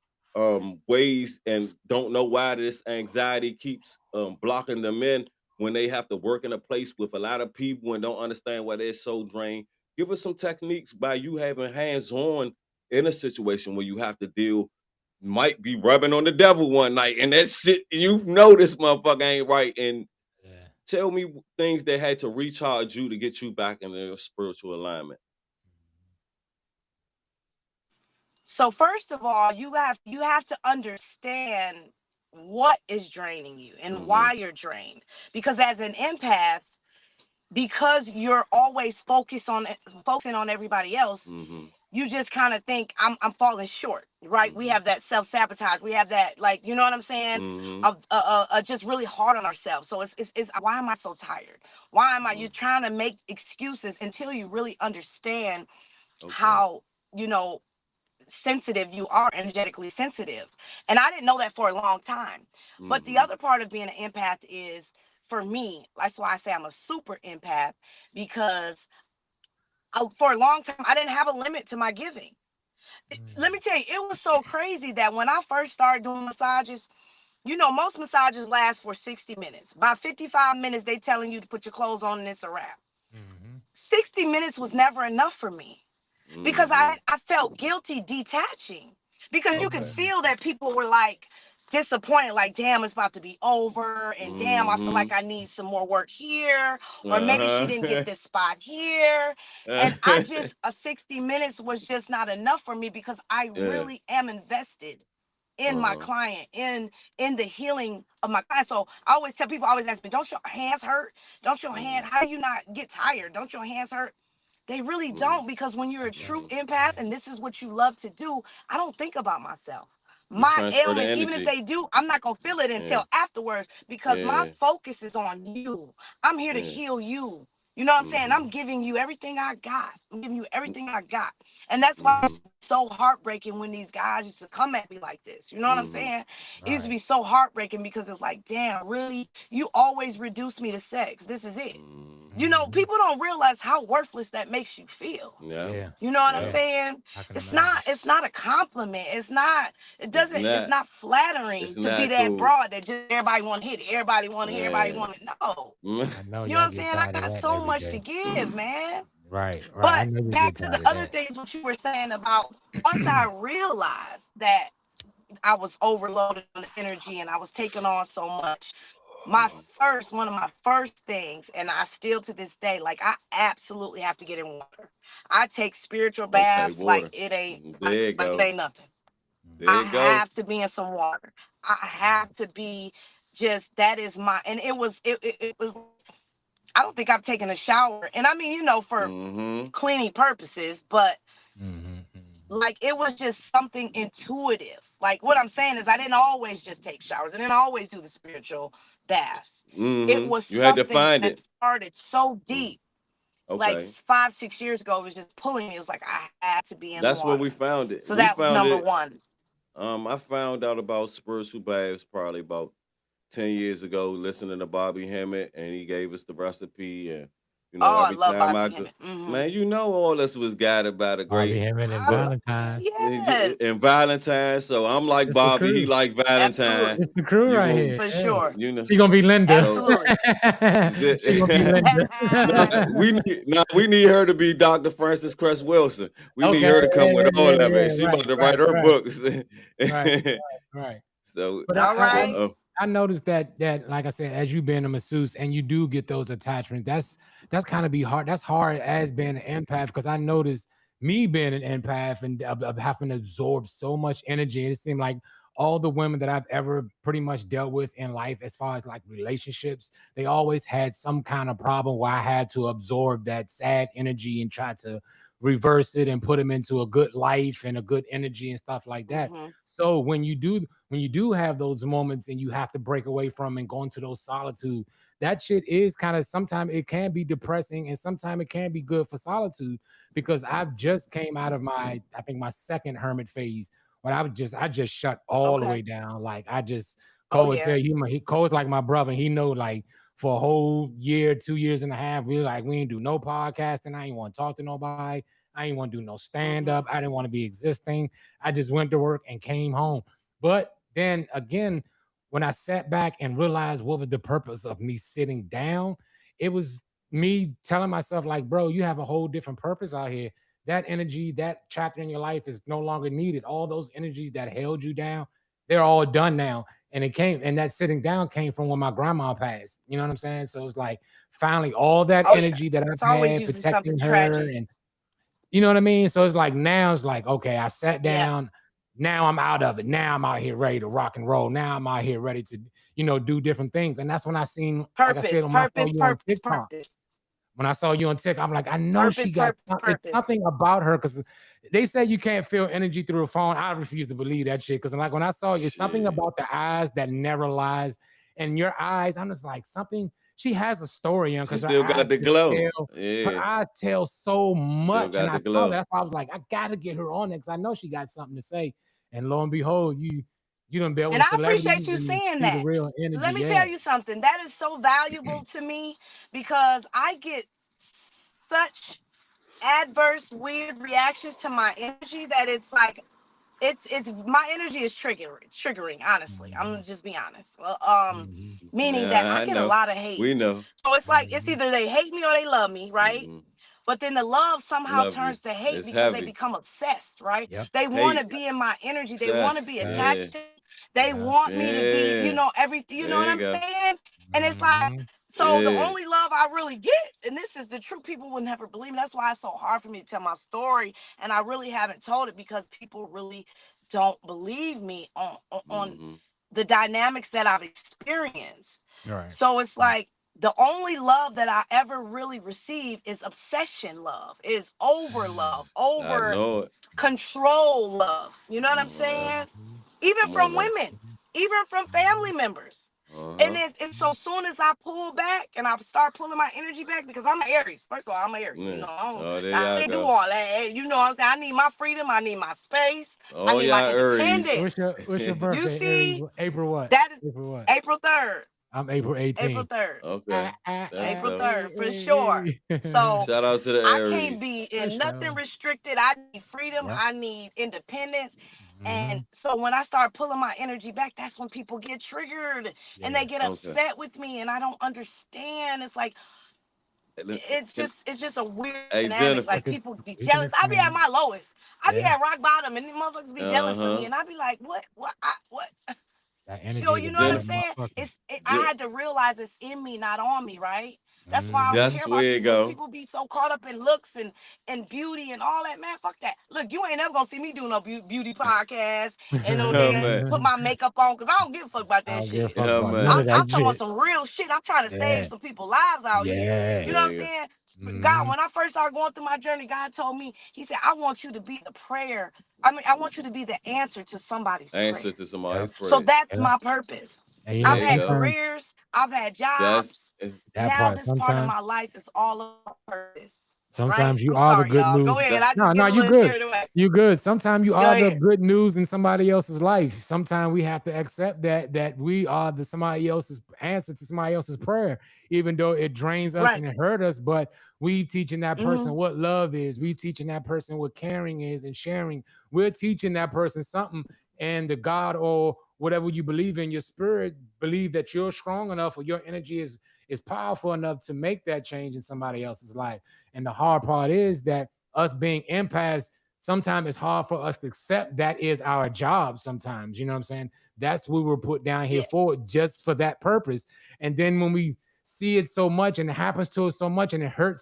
ways, and don't know why this anxiety keeps blocking them in when they have to work in a place with a lot of people and don't understand why they're so drained? Give us some techniques by you having hands-on in a situation where you have to might be rubbing on the devil one night, and that shit, you know this motherfucker ain't right. And tell me things that had to recharge you to get you back in a spiritual alignment. So first of all, you have to understand what is draining you and why you're drained. Because as an empath, because you're always focusing on everybody else, you just kind of think I'm falling short, right? We have that self-sabotage. We have that, like, you know what I'm saying? Of just really hard on ourselves. So it's why am I so tired? Why am I? You're trying to make excuses until you really understand how, sensitive you are, energetically sensitive. And I didn't know that for a long time. But the other part of being an empath is, for me, that's why I say I'm a super empath, because for a long time I didn't have a limit to my giving. Let me tell you, it was so crazy that when I first started doing massages, most massages last for 60 minutes. By 55 minutes, they telling you to put your clothes on and it's a wrap. 60 minutes was never enough for me, because I felt guilty detaching, because you could feel that people were like disappointed, like, damn, it's about to be over, and damn, I feel like I need some more work here, or maybe she didn't get this spot here. And I just, 60 minutes was just not enough for me, because I really am invested in my client, in the healing of my client. So I always tell people, always ask me, don't your hands hurt? Don't your hand, how do you not get tired? Don't your hands hurt? They really don't, because when you're a true empath and this is what you love to do, I don't think about myself. My ailments, even if they do, I'm not going to feel it until afterwards, because my focus is on you. I'm here to heal you. You know what I'm saying? I'm giving you everything I got. I'm giving you everything I got. And that's why it's so heartbreaking when these guys used to come at me like this. You know what I'm saying? It used to be so heartbreaking, because it's like, damn, really? You always reduce me to sex. This is it. You know, people don't realize how worthless that makes you feel. Yeah. You know what I'm saying? It's not a compliment. It's not flattering to be that broad that just everybody want to hit it. Everybody want to hear, everybody want to know. I know You know what I'm saying? I got so much to give, man. Right. But back to the other things what you were saying about, once I realized that I was overloaded on the energy and I was taking on so much, one of my first things, and I still to this day, like, I absolutely have to get in water. I take spiritual baths like it ain't it ain't nothing. I have to be in some water. I have to be that is my, and it was I don't think I've taken a shower, and I mean, for cleaning purposes, but like, it was just something intuitive. Like, what I'm saying is, I didn't always just take showers. I didn't always do the spiritual baths. It was something that started so deep. Like 5-6 years ago, it was just pulling me. It was like I had to be in the water. That's where we found it. So that was number one. I found out about spiritual baths probably about 10 years ago, listening to Bobby Hemmett, and he gave us the recipe. And every I love time Bobby Hemmett. man, all this was guided by the great Bobby Hemmett and Valentine. Yes. And Valentine. So I'm like It's Bobby, he like Valentine. It's the crew right here. For sure. She's gonna be Linda. Absolutely. She's gonna be Linda. we need her to be Dr. Frances Cress Wilson. We need her to come with all of it. She about to write her books. Right. So, but I noticed that like I said, as you being a masseuse and you do get those attachments, that's kind of be hard. That's hard as being an empath, because I noticed me being an empath and having to absorb so much energy. And it seemed like all the women that I've ever pretty much dealt with in life, as far as like relationships, they always had some kind of problem where I had to absorb that sad energy and try to reverse it and put them into a good life and a good energy and stuff like that. So when you do have those moments and you have to break away from and go into those solitude, that shit is kind of, sometimes it can be depressing and sometimes it can be good for solitude, because I've just came out of my second hermit phase, when I just shut all the way down. Like, I just Cole would tell you, Cole's like my brother. He know, like, for a whole year, 2 years and a half, we ain't do no podcasting. I ain't want to talk to nobody. I ain't want to do no stand-up. I didn't want to be existing. I just went to work and came home. But then again, when I sat back and realized what was the purpose of me sitting down, it was me telling myself, like, bro, you have a whole different purpose out here. That energy, that chapter in your life is no longer needed. All those energies that held you down, they're all done now. And that sitting down came from when my grandma passed. You know what I'm saying? So it's like, finally, all that energy that I've had protecting her, and you know what I mean? So it's like, now it's like, okay, I sat down. Now I'm out of it. Now I'm out here ready to rock and roll. Now I'm out here ready to, do different things. And that's when I seen, like I said, when I saw you on TikTok, I'm like, I know she got something about her, because they say you can't feel energy through a phone. I refuse to believe that shit, because like, when I saw you, something about the eyes that never lies, and your eyes, I'm just like, something. She has a story, because still got the glow. Her eyes tell so much, and I saw that. That's why I was like, I gotta get her on it, because I know she got something to say. And lo and behold, you done built. And I appreciate you saying that. Let me tell you something. That is so valuable to me, because I get such adverse, weird reactions to my energy that it's like, it's my energy is triggering. Honestly, I'm gonna just be honest. Well, meaning that I get a lot of hate. We know. So it's like, it's either they hate me or they love me, right? But then the love somehow turns to hate, because they become obsessed, right? They want to be in my energy. They want to be attached to it. They want me to be, everything. You know what I'm saying? And it's like, so the only love I really get, and this is the truth, people will never believe me. That's why it's so hard for me to tell my story. And I really haven't told it, because people really don't believe me on Mm-hmm. the dynamics that I've experienced. Right. So it's like the only love that I ever really received is obsession love, is over love, I over know it. control love. You know what I'm Yeah. saying? Even Come on from now. women, even from family members. And Uh-huh. it's so soon as I pull back and I start pulling my energy back, because I'm an Aries. First of all, I'm an Aries. You Yeah. know, Oh, there I y'all don't do go. all that. You know what I'm saying? I need my freedom. I need my space. I Oh, need my y'all Aries. What's independence. your You birthday? Aries? see, April what? that is April what? April 3rd. I'm April April 18th. 3rd. Okay. That's April dope. 3rd, for sure. So Shout out to the I can't Aries. be For in nothing sure. restricted. I need freedom. Yep. I need independence. Mhm. And so when I start pulling my energy back, that's when people get triggered and Yeah. they get Okay. upset with me, and I don't understand. It's like it's Can, just a weird hey, dynamic. Jennifer. We Like can people be we can jealous. I be at explain. my lowest. I be Yeah. at rock bottom, and these motherfuckers be jealous of me, Uh-huh. and I be like, what, what? That So energy is you a know what I'm bad Jennifer. saying? motherfucker. I Je- had to realize it's in me, not on me, right? That's why I don't Mhm. care that's about where it these looks. go. People be so caught up in looks and beauty and all that. Man, fuck that. Look, you ain't never gonna see me do no beauty podcast and no Oh, damn man. put my makeup on, because I don't give a fuck about I that don't give a shit. fuck Oh, about none man. of I'm that talking about shit. some real shit. I'm trying to save Yeah. some people's lives out here. You Yeah. know what I'm There you saying? God, Mhm. when I first started going through my journey, God told me, He said, I want you to be the prayer. I mean, I want you to be the answer to somebody's go. Answer prayer. to Yep. somebody's So prayer. that's Yeah. my purpose. And you know, I've There you had go. sometimes careers, I've had That's jobs. that Now part, this part of sometimes my life is all about purpose, right? sometimes you I'm are the sorry, good y'all. news. Go ahead. that. I just No, get no, a you little good. carried away. You good. Sometimes you Go are the ahead. good news in somebody else's life. Sometimes we have to accept that we are the somebody else's answer to somebody else's prayer, even though it drains us Right. and it hurt us. But we teaching that person Hmm. what love is. We teaching that person what caring is and sharing. We're teaching that person something, and the God or whatever you believe in, your spirit believe that you're strong enough or your energy is powerful enough to make that change in somebody else's life. And the hard part is that us being empaths, sometimes it's hard for us to accept that is our job sometimes. You know what I'm saying? That's what we're put down here Yes. for, just for that purpose. And then when we see it so much and it happens to us so much and it hurt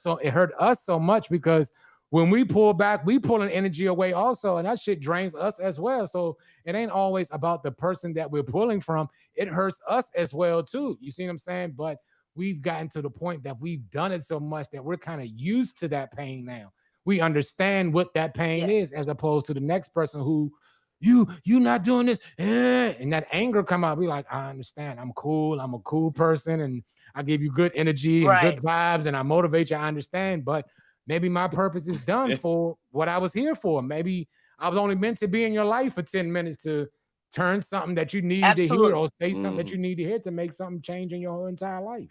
us so much because when we pull back, we pull an energy away also, and that shit drains us as well. So it ain't always about the person that we're pulling from. It hurts us as well too. You see what I'm saying? But we've gotten to the point that we've done it so much that we're kind of used to that pain now. We understand what that pain is, Yes. as opposed to the next person who you not doing this, and that anger come out. Be like, I understand. I'm cool. I'm a cool person, and I give you good energy and good Right. vibes, and I motivate you. I understand, but maybe my purpose is done for what I was here for. Maybe I was only meant to be in your life for 10 minutes to turn something that you need to hear or Absolutely. say something that Hmm. you need to hear to make something change in your whole entire life.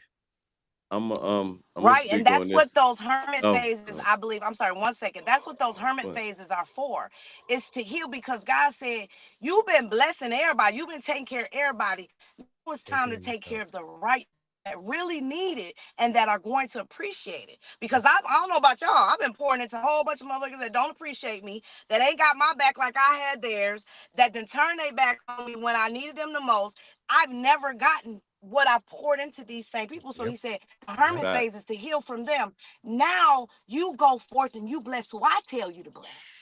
I'm gonna Right. And speak on that's what this. those hermit Oh, phases, I believe. I'm sorry, 1 second. That's what those hermit but phases are for. It's to heal, because God said, you've been blessing everybody. You've been taking care of everybody. Now it's Take time care to of take yourself. care of the right that really need it and that are going to appreciate it. Because I don't know about y'all. I've been pouring into a whole bunch of motherfuckers that don't appreciate me, that ain't got my back like I had theirs, that then turn their back on me when I needed them the most. I've never gotten what I've poured into these same people. So Yep. he said, the Yep. hermit fact. phase is to heal from them. Now you go forth and you bless who I tell you to bless,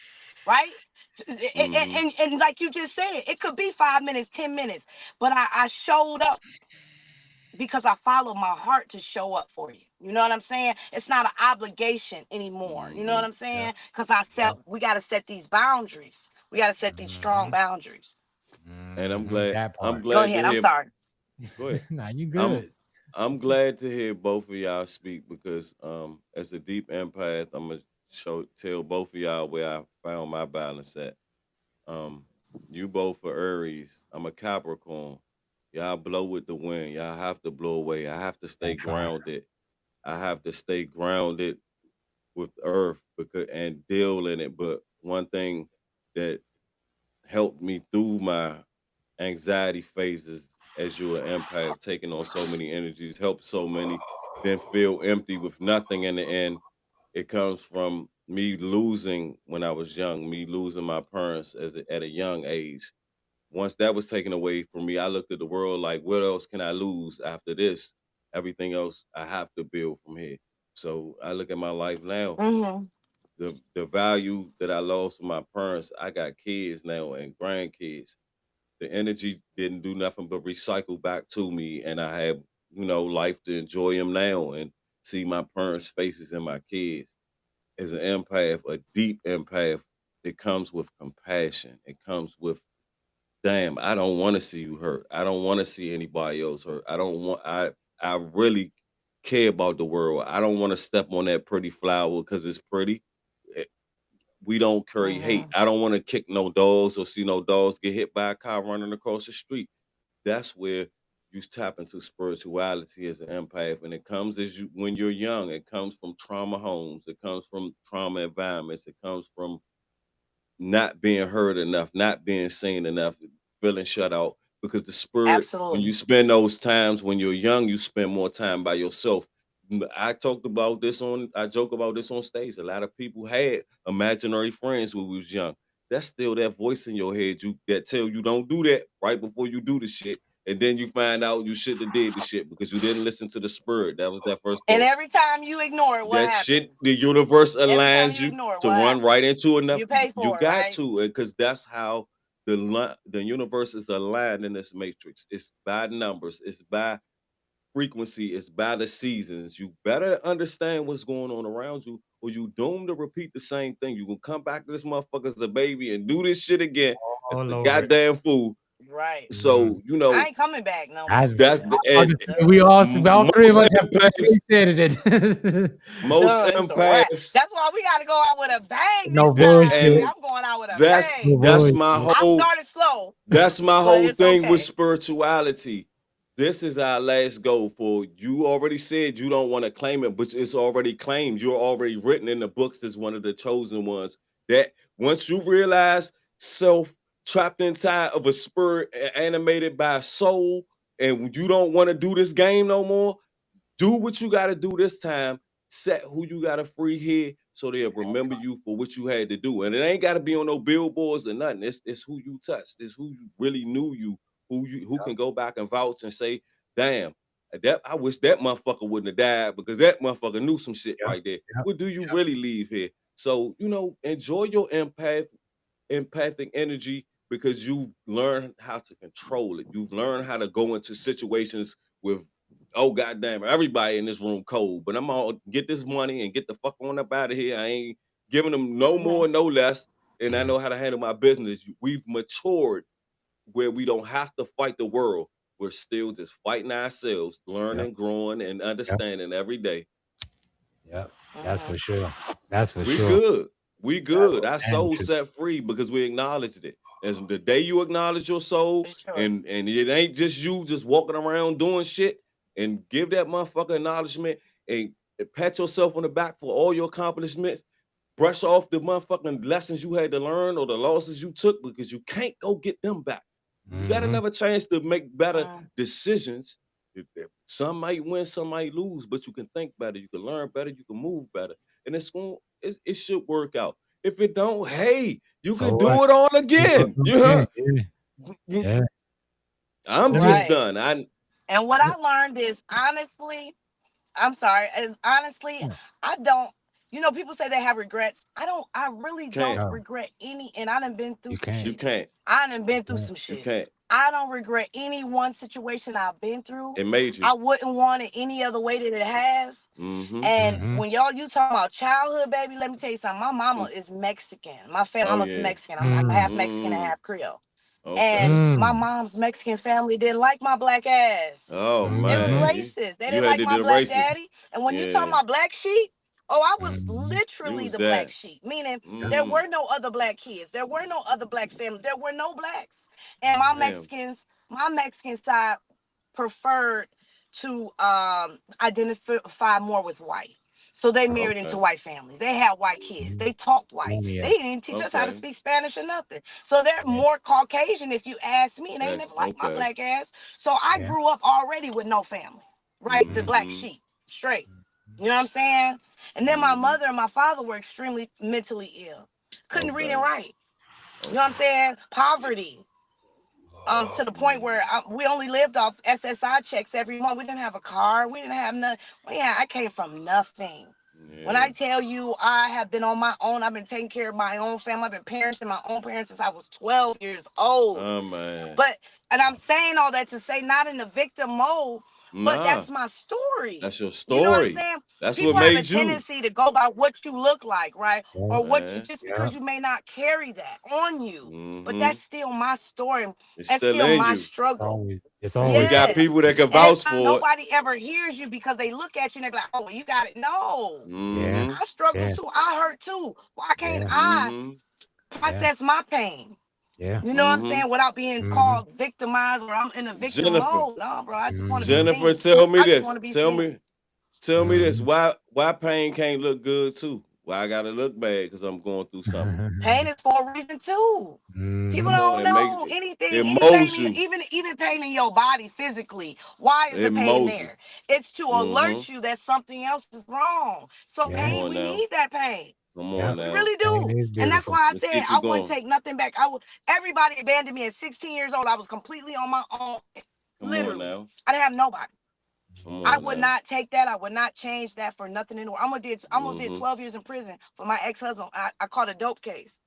right? And, Hmm. and like you just said, it could be 5 minutes, 10 minutes, but I showed up because I followed my heart to show up for you. You know what I'm saying? It's not an obligation anymore. You know what Hmm. I'm saying? Yep. Because Yep. we got to set these boundaries. We got to set these strong Mhm. boundaries. And That I'm part. Go glad to ahead. I'm hear. sorry. Go ahead. Nah, you I'm good. I'm glad to hear both of y'all speak because as a deep empath, I'm gonna tell both of y'all where I found my balance at. Um, you both are Aries. I'm a Capricorn. Y'all blow with the wind. Y'all have to blow away. I have to stay On fire. grounded. I have to stay grounded with Earth because and deal in it. But one thing that helped me through my anxiety phases as you're an empath, taking on so many energies, help so many, then feel empty with nothing in the end. It comes from me losing when I was young, me losing my parents at a young age. Once that was taken away from me, I looked at the world like, what else can I lose after this? Everything else I have to build from here. So I look at my life now. Mm-hmm. the value that I lost from my parents. I got kids now and grandkids. The energy didn't do nothing but recycle back to me, and I have life to enjoy them now and see my parents' faces and my kids. As an empath, a deep empath, it comes with compassion. It comes with, damn, I don't want to see you hurt. I don't want to see anybody else hurt. I don't want I really care about the world. I don't want to step on that pretty flower because it's pretty. Eh, We don't carry hate. Mm-hmm. I don't want to kick no dogs or see no dogs get hit by a car running across the street. That's where you tap into spirituality as an empath, and it comes as you when you're young. It comes from trauma homes. It comes from trauma environments. It comes from not being heard enough, not being seen enough, feeling shut out. Because the spirit, when Absolutely. you spend those times when you're young, you spend more time by yourself. I joke about this on stage. A lot of people had imaginary friends when we was young. That's still that voice in your head that tell you don't do that right before you do the shit. And then you find out you shouldn't have did the shit because you didn't listen to the spirit. That was that first And thought. every time you ignore it, what That happens? shit, the universe Every time aligns you you ignore it, to what run happens? right into enough. You pay You for it, got right? to, because that's how the universe is aligned in this matrix. It's by numbers. It's by frequency. It's by the seasons. You better understand what's going on around you, or you doomed to repeat the same thing. You gonna come back to this motherfucker as a baby and do this shit again as Oh the Lord. goddamn fool. Right. So I ain't coming back no That's more. that's the I and just say we all three of most us have empaths. said it. Most Done. It's a wrap. empaths. That's why we got to go out with a bang No this time, baby. And bullshit. I'm going out with a that's No bang. that's my bullshit. I whole started slow, That's my but whole it's thing with okay. spirituality. This is our last goal. For you already said you don't want to claim it, but it's already claimed. You're already written in the books as one of the chosen ones. That once you realize self trapped inside of a spirit animated by a soul, and you don't want to do this game no more, do what you got to do this time. Set who you got to free here so they'll remember you for what you had to do. And it ain't got to be on no billboards or nothing. It's who you touched. It's who you really knew you, who can go back and vouch and say, damn, that I wish that motherfucker wouldn't have died because that motherfucker knew some shit Yep. right there. Yep. What do you really leave here? So, enjoy your empathic energy because you've learned how to control it. You've learned how to go into situations with, oh goddamn, everybody in this room cold, but I'm gonna get this money and get the fuck on up out of here. I ain't giving them no more, no less, and I know how to handle my business. We've matured where we don't have to fight the world. We're still just fighting ourselves, learning, growing, and Yep. understanding every day. Yep. That's for sure. That's for We sure. good. We good. Our Damn soul true. set free because we acknowledged it. As the day you acknowledge your soul, For sure. and it ain't just you just walking around doing shit, and give that motherfucker acknowledgement and pat yourself on the back for all your accomplishments. Brush off the motherfucking lessons you had to learn or the losses you took because you can't go get them back. You got Mhm. another chance to make better Mm. decisions. Some might win, some might lose, but you can think better, you can learn better, you can move better, and it should work out. If it don't, hey, you So could what? do it all again. Okay. You- Yeah. I'm Let me just Right. done. I And what I learned is honestly, I'm sorry, is honestly, I don't, people say they have regrets. I really don't can't. no, regret any, and I done been through you some can't. You shit. can't. I done been through Yeah. some You shit. can't. I don't regret any one situation I've been through. It made you. I wouldn't want it any other way that it has. Mm-hmm. And Mhm. when you talking about childhood, baby, let me tell you something. My mama is Mexican. My family, Oh I'm a yeah. Mexican. I'm half Mexican and Mm. half Creole. Okay. And my Mm. mom's Mexican family didn't like my black ass. Oh It was man, Mhm. racist. They you didn't had like to my do the black racist. daddy. And when you talk Yeah, about black sheep, oh, I was Mhm. you literally was the black that. sheep, meaning Yep. there Mm. were no other black kids. There were no other black families. There were no blacks. And my Damn. Mexican side preferred to identify more with white. So they married into Okay. white families. They had white kids. Mhm. They talked white. Yeah. They didn't even teach us how to Okay. speak Spanish or nothing. So they're Yeah. more Caucasian, if you ask me, and they That's never liked my okay. black ass. So I Yeah. grew up already with no family, right? The black Mm-hmm. sheep, straight. You know what I'm saying? And then my Mm-hmm. mother and my father were extremely mentally ill. Couldn't read and Okay. write. You know what I'm Okay. saying? Poverty. To the point where Mm. we only lived off SSI checks every month. We didn't have a car. We didn't have nothing. Yeah, I came from nothing. When I tell you I have been on my own, I've been taking care of my own family. I've been parenting my own parents since I was 12 years old. Oh man. And I'm saying all that to say not in the victim mode, but that's my story. That's your You know what I'm story. saying? That's People what have a made you. tendency to go by what you look like, right? Or what you, Man. just because you may not carry that on you. But Mhm. that's still my story. It's That's still still in my you. struggle. It's And always we got Yes. people that can And vouch it's like for it. nobody ever hears you because they look at you and they're like, oh, well, you got it. No. Mhm. I struggle Yeah. too. I hurt too. Why can't Yeah. I Mhm. process my pain? Yeah. You know what I'm Mhm. saying? Without being called victimized or I'm in a victim Jennifer. mode. No, bro. I just want to be Jennifer, seen. tell me I just this. want to be Tell seen. me. Tell me this. Why pain can't look good too? Why I gotta look bad because I'm going through something? Pain is for a reason too. People Come on, don't it know makes anything, it any molds pain, you. even pain in your body physically. Why is the It pain molds you. there? It's to alert you that something else is wrong. So Yeah. Come pain, on we now. need that pain. Come Yeah. on We now. really Pain do. is And that's beautiful. why I Let's said keep I it wouldn't going. take nothing back. Everybody abandoned me at 16 years old. I was completely on my own. Come on Literally. now. I didn't have nobody. Come I on would now. not take that. I would not change that for nothing in the world. I almost did Mhm. 12 years in prison for my ex-husband. I caught a dope case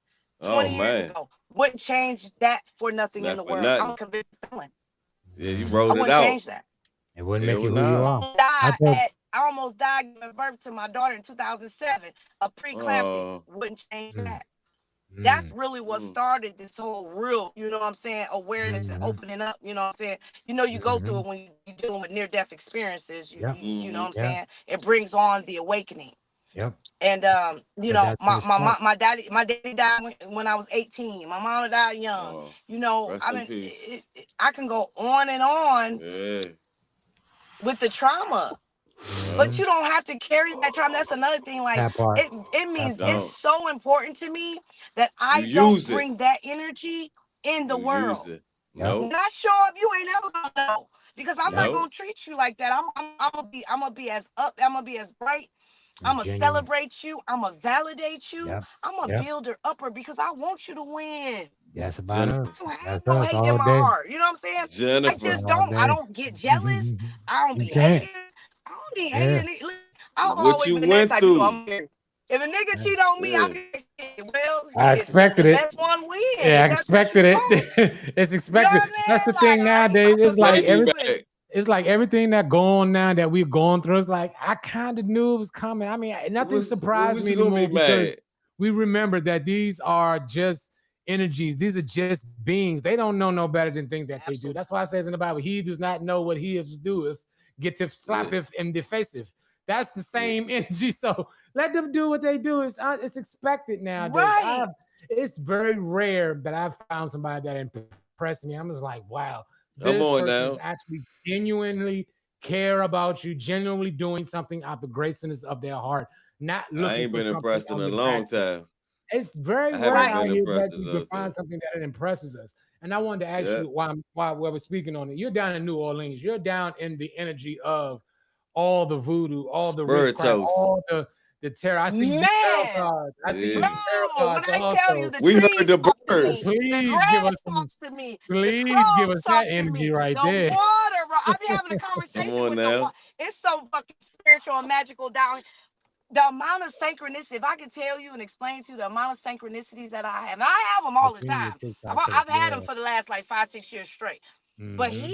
Oh 20 years man. ago. Wouldn't change that for nothing in Not the for world. I'm nothing. a convicted felon. Yeah, you I wrote it wouldn't out. change that. It wouldn't It make you would who you not. are. I almost died giving birth to my daughter in 2007. A preeclampsia wouldn't change that. That's really what started this whole real, you know what I'm saying, awareness and opening up, you know what I'm saying? You know, you go through it when you're dealing with near-death experiences, you know what I'm saying? It brings on the awakening. Yep. And you know, my daddy died when I was 18. My mama died young. You know, Rest I in mean, peace. I can go on and on Yeah. with the trauma. But you don't have to carry that trauma. That's another thing. Like That part. it means Don't. it's so important to me that I You don't use it. bring that energy in the You use world. it. Yep. Nope. When I show up, you ain't never gonna know because I'm not Nope. gonna treat you like that. I'm gonna be as up. I'm gonna be as bright. I'm gonna Genuine. celebrate you. I'm gonna validate you. Yep. I'm a builder upper because I want you to win. That's about Jennifer. us. I don't have That's no us hate in all my day. heart. You know what I'm saying? I Jennifer. just All don't. I day. don't get jealous. I don't be You can't. hating. I don't need Yeah. hating. I've What always you been that went type of through. dude. If a nigga cheat on me, Yeah. I'll be like, well, I expected the it. best one win. Yeah, I If that's what expected you it. want. It's You know expected. what I That's the mean? thing Like, nowadays. It's I like Pay me believe back. it. it's like everything that going now that we're going through. It's like I kind of knew it was coming. I mean, nothing surprised me you gonna anymore be because mad? we remember that these are just energies. These are just beings. They don't know no better than things that they do. That's why it says in the Bible, he does not know what he is do if get to slap if and defensive. That's the same energy. So let them do what they do. It's expected nowadays. Right. It's very rare that I've found somebody that impressed me. I'm just like, wow, Come this on person is now. actually genuinely care about you, genuinely doing something out the greatness of their heart, not I looking ain't for been something impressed in on a the long back. time. It's very I rare haven't out been here impressed that in you a can long find time. something that impresses us. And I wanted to ask Yeah. you while we were speaking on it. You're down in New Orleans. You're down in the energy of all the voodoo, all the witchcraft, Spiritos. all the terror. I see you do tarot Man. cards. I see you Yeah. do tarot Bro, when cards I tell you also. the We heard trees the talk to me, birds. the Please give grass us some. talks to me, the Please give us clouds talk that to energy me, right the there. water, bro. I be having a Come conversation on with the now. water. It's so fucking spiritual and magical down here. The amount of synchronicity, if I could tell you and explain to you the amount of synchronicities that I have, and I have them all the time. I've had them for the last like 5-6 years straight. But here,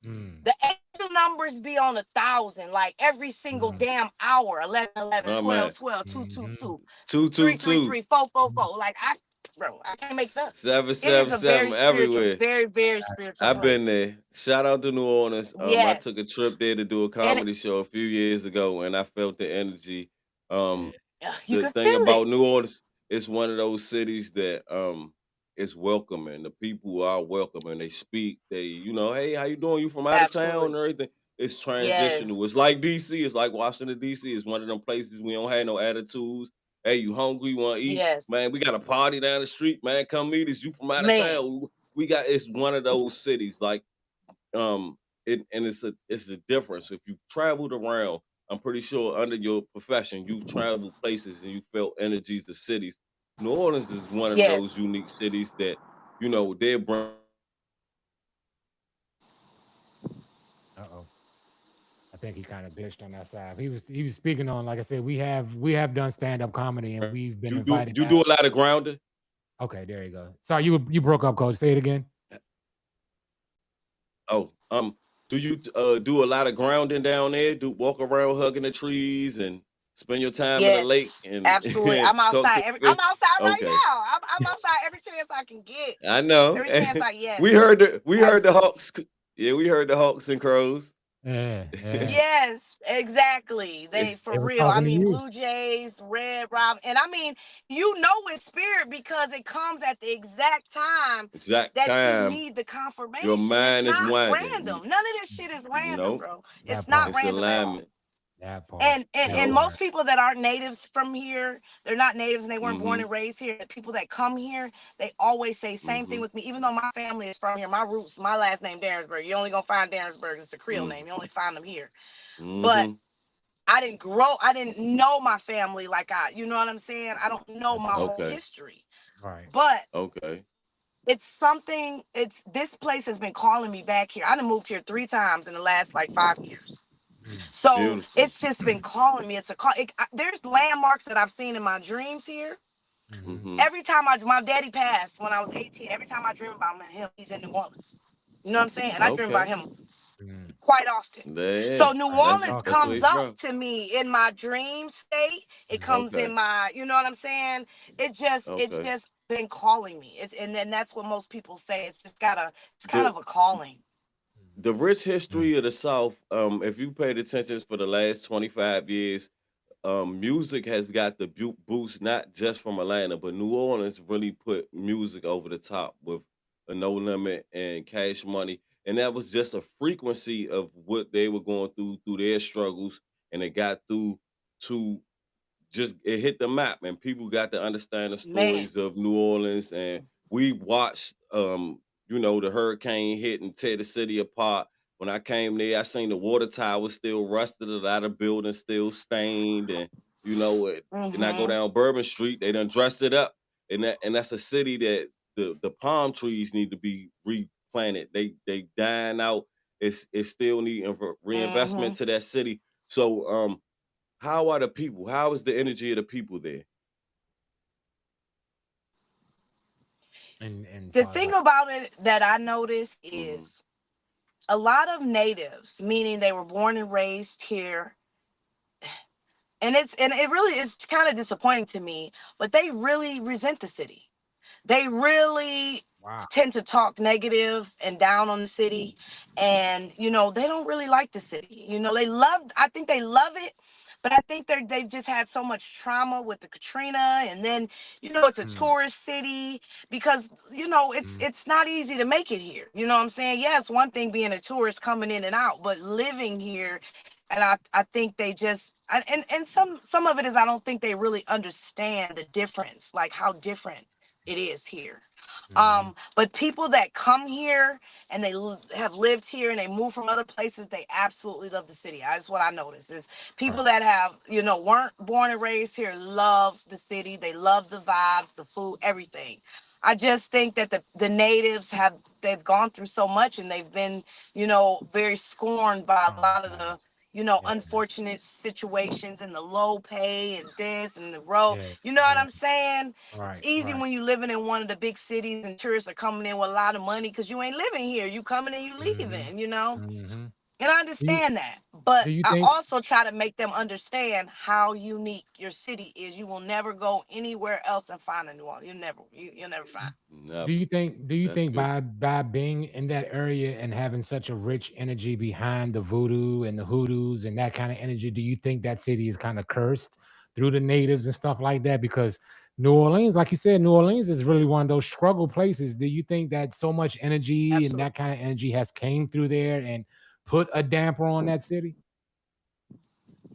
the angel numbers be on 1,000, like every single damn hour. 11, 11, 12, 12, 2, 2, 2, 3, 3, 3, 4, 4, 4. Like I can't make that. 7, It is a 7, very 7 spiritual, everywhere. very, very spiritual I've been place. there. Shout out to New Orleans. I Yes. took a trip there to do a comedy show a few years ago, and I felt the energy. You The can thing feel about it. New Orleans, it's one of those cities that is welcoming. The people are welcoming. They speak. They, hey, how you doing? You from out of town Absolutely. and everything. It's Yes. transitional. It's like DC. It's like Washington DC. It's one of them places we don't have no attitudes. Hey, you hungry? You want to eat? Yes. Man, we got a party down the street. Man, come meet us. You from out of Man. town? It's one of those cities. Like it's a difference. If you've traveled around, I'm pretty sure under your profession, you've traveled places and you felt energies of cities. New Orleans is one of those unique cities that, they're Uh-oh. I think he kind of ditched on that side. He was speaking on, like I said, we have done stand-up comedy and we've been invited. You do a lot of grounding? Okay, there you go. Sorry, you broke up, Coach. Say it again. Oh, do you do a lot of grounding down there? Do walk around hugging the trees and spend your time in the lake? And Absolutely. I'm outside. I'm outside right now. I'm outside every chance I can get. I know. Every chance I get. We heard the Hawks. Yeah, we heard the Hawks and Crows. Yeah. Yes, exactly. They for real. I mean, Blue Jays, Red Robin, and I mean, you know it's spirit because it comes at the exact time that you need the confirmation. Your mind is winding. Random. None of this shit is random, bro. It's not random at all. That part. And most people that aren't natives from here, they're not natives and they weren't born and raised here. The people that come here, they always say same thing with me. Even though my family is from here, my roots, my last name Darrensburg. You're only gonna find Darrensburg. It's a Creole name. You only find them here. But I didn't know my family like you know what I'm saying? I don't know my whole history. Right. But this place has been calling me back here. I done moved here 3 times in the last like 5 years. So beautiful. It's just been calling me. It's a call. There's landmarks that I've seen in my dreams here. Every time my daddy passed when I was 18, every time I dream about him, he's in New Orleans. You know what I'm saying? And I dream about him quite often. So New Orleans comes up to me in my dream state. It comes in my, you know what I'm saying? It's just been calling me. And then that's what most people say. It's just kind of a calling. The rich history of the South, if you paid attention for the last 25 years, music has got the boost, not just from Atlanta, but New Orleans really put music over the top with a No Limit and Cash Money. And that was just a frequency of what they were going through their struggles. And it got through to it hit the map and people got to understand the stories of New Orleans. And we watched, the hurricane hit and tear the city apart. When I came there, I seen the water tower still rusted, a lot of buildings still stained, and and I go down Bourbon Street, they done dressed it up, and that's a city that the palm trees need to be replanted. They dying out. It still need reinvestment to that city. So how are the people? How is the energy of the people there? And the thing about it that I noticed is a lot of natives, meaning they were born and raised here, and it really is kind of disappointing to me, but they really resent the city. They really tend to talk negative and down on the city, and they don't really like the city. I think they love it. But I think they've just had so much trauma with the Katrina, and then it's a tourist city because it's not easy to make it here. You know what I'm saying? Yeah, it's one thing being a tourist coming in and out, but living here, and I think they just and some of it is I don't think they really understand the difference, like how different it is here. But people that come here and they have lived here and they move from other places, they absolutely love the city. That's what I noticed is people that have, weren't born and raised here love the city. They love the vibes, the food, everything. I just think that the natives they've gone through so much and they've been, very scorned by a lot of the unfortunate situations and the low pay and this and the road. You know what I'm saying? It's easy when you living in one of the big cities and tourists are coming in with a lot of money because you ain't living here. You coming and you leaving, And I understand that. But I also try to make them understand how unique your city is. You will never go anywhere else and find a New Orleans. You'll never find. Never. Do you think by being in that area and having such a rich energy behind the voodoo and the hoodoos and that kind of energy, do you think that city is kind of cursed through the natives and stuff like that? Because New Orleans, like you said, New Orleans is really one of those struggle places. Do you think that so much energy and that kind of energy has came through there and put a damper on that city?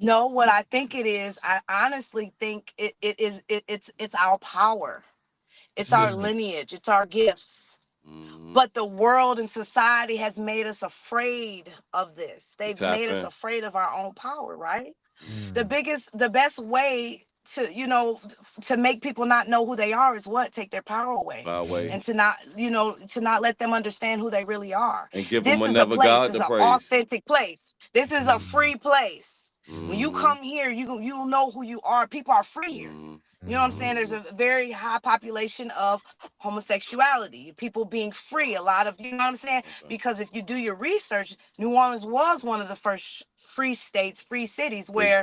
No, what I think it is, I honestly think it's our power. It's our lineage. It's our gifts. But the world and society has made us afraid of this. They've made us afraid of our own power, right? The best way to make people not know who they are is what? Take their power away. And to not let them understand who they really are. And give This them is a another place, God it's to an praise. authentic place. This is a free place. When you come here, you'll know who you are. People are free here. You know what I'm saying? There's a very high population of homosexuality, people being free. A lot of, you know what I'm saying? Because if you do your research, New Orleans was one of the first free states, free cities where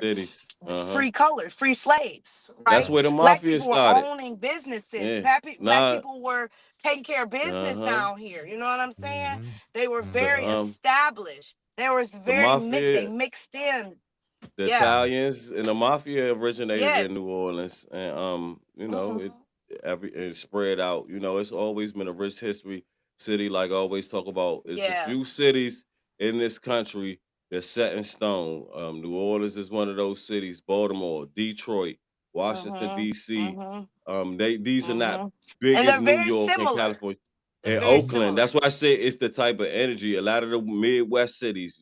free colors, free slaves, right? That's where the Black mafia people started. were owning businesses. Yeah. Black people were taking care of business down here. You know what I'm saying? They were very established. They were very mixed. They mixed in. The Italians and the mafia originated in New Orleans, and you know, it spread out. You know, it's always been a rich history city. Like I always talk about, it's a few cities in this country that's set in stone. New Orleans is one of those cities. Baltimore, Detroit, Washington D.C. These are not big as New York and California. And Oakland. That's why I say it's the type of energy. A lot of the Midwest cities,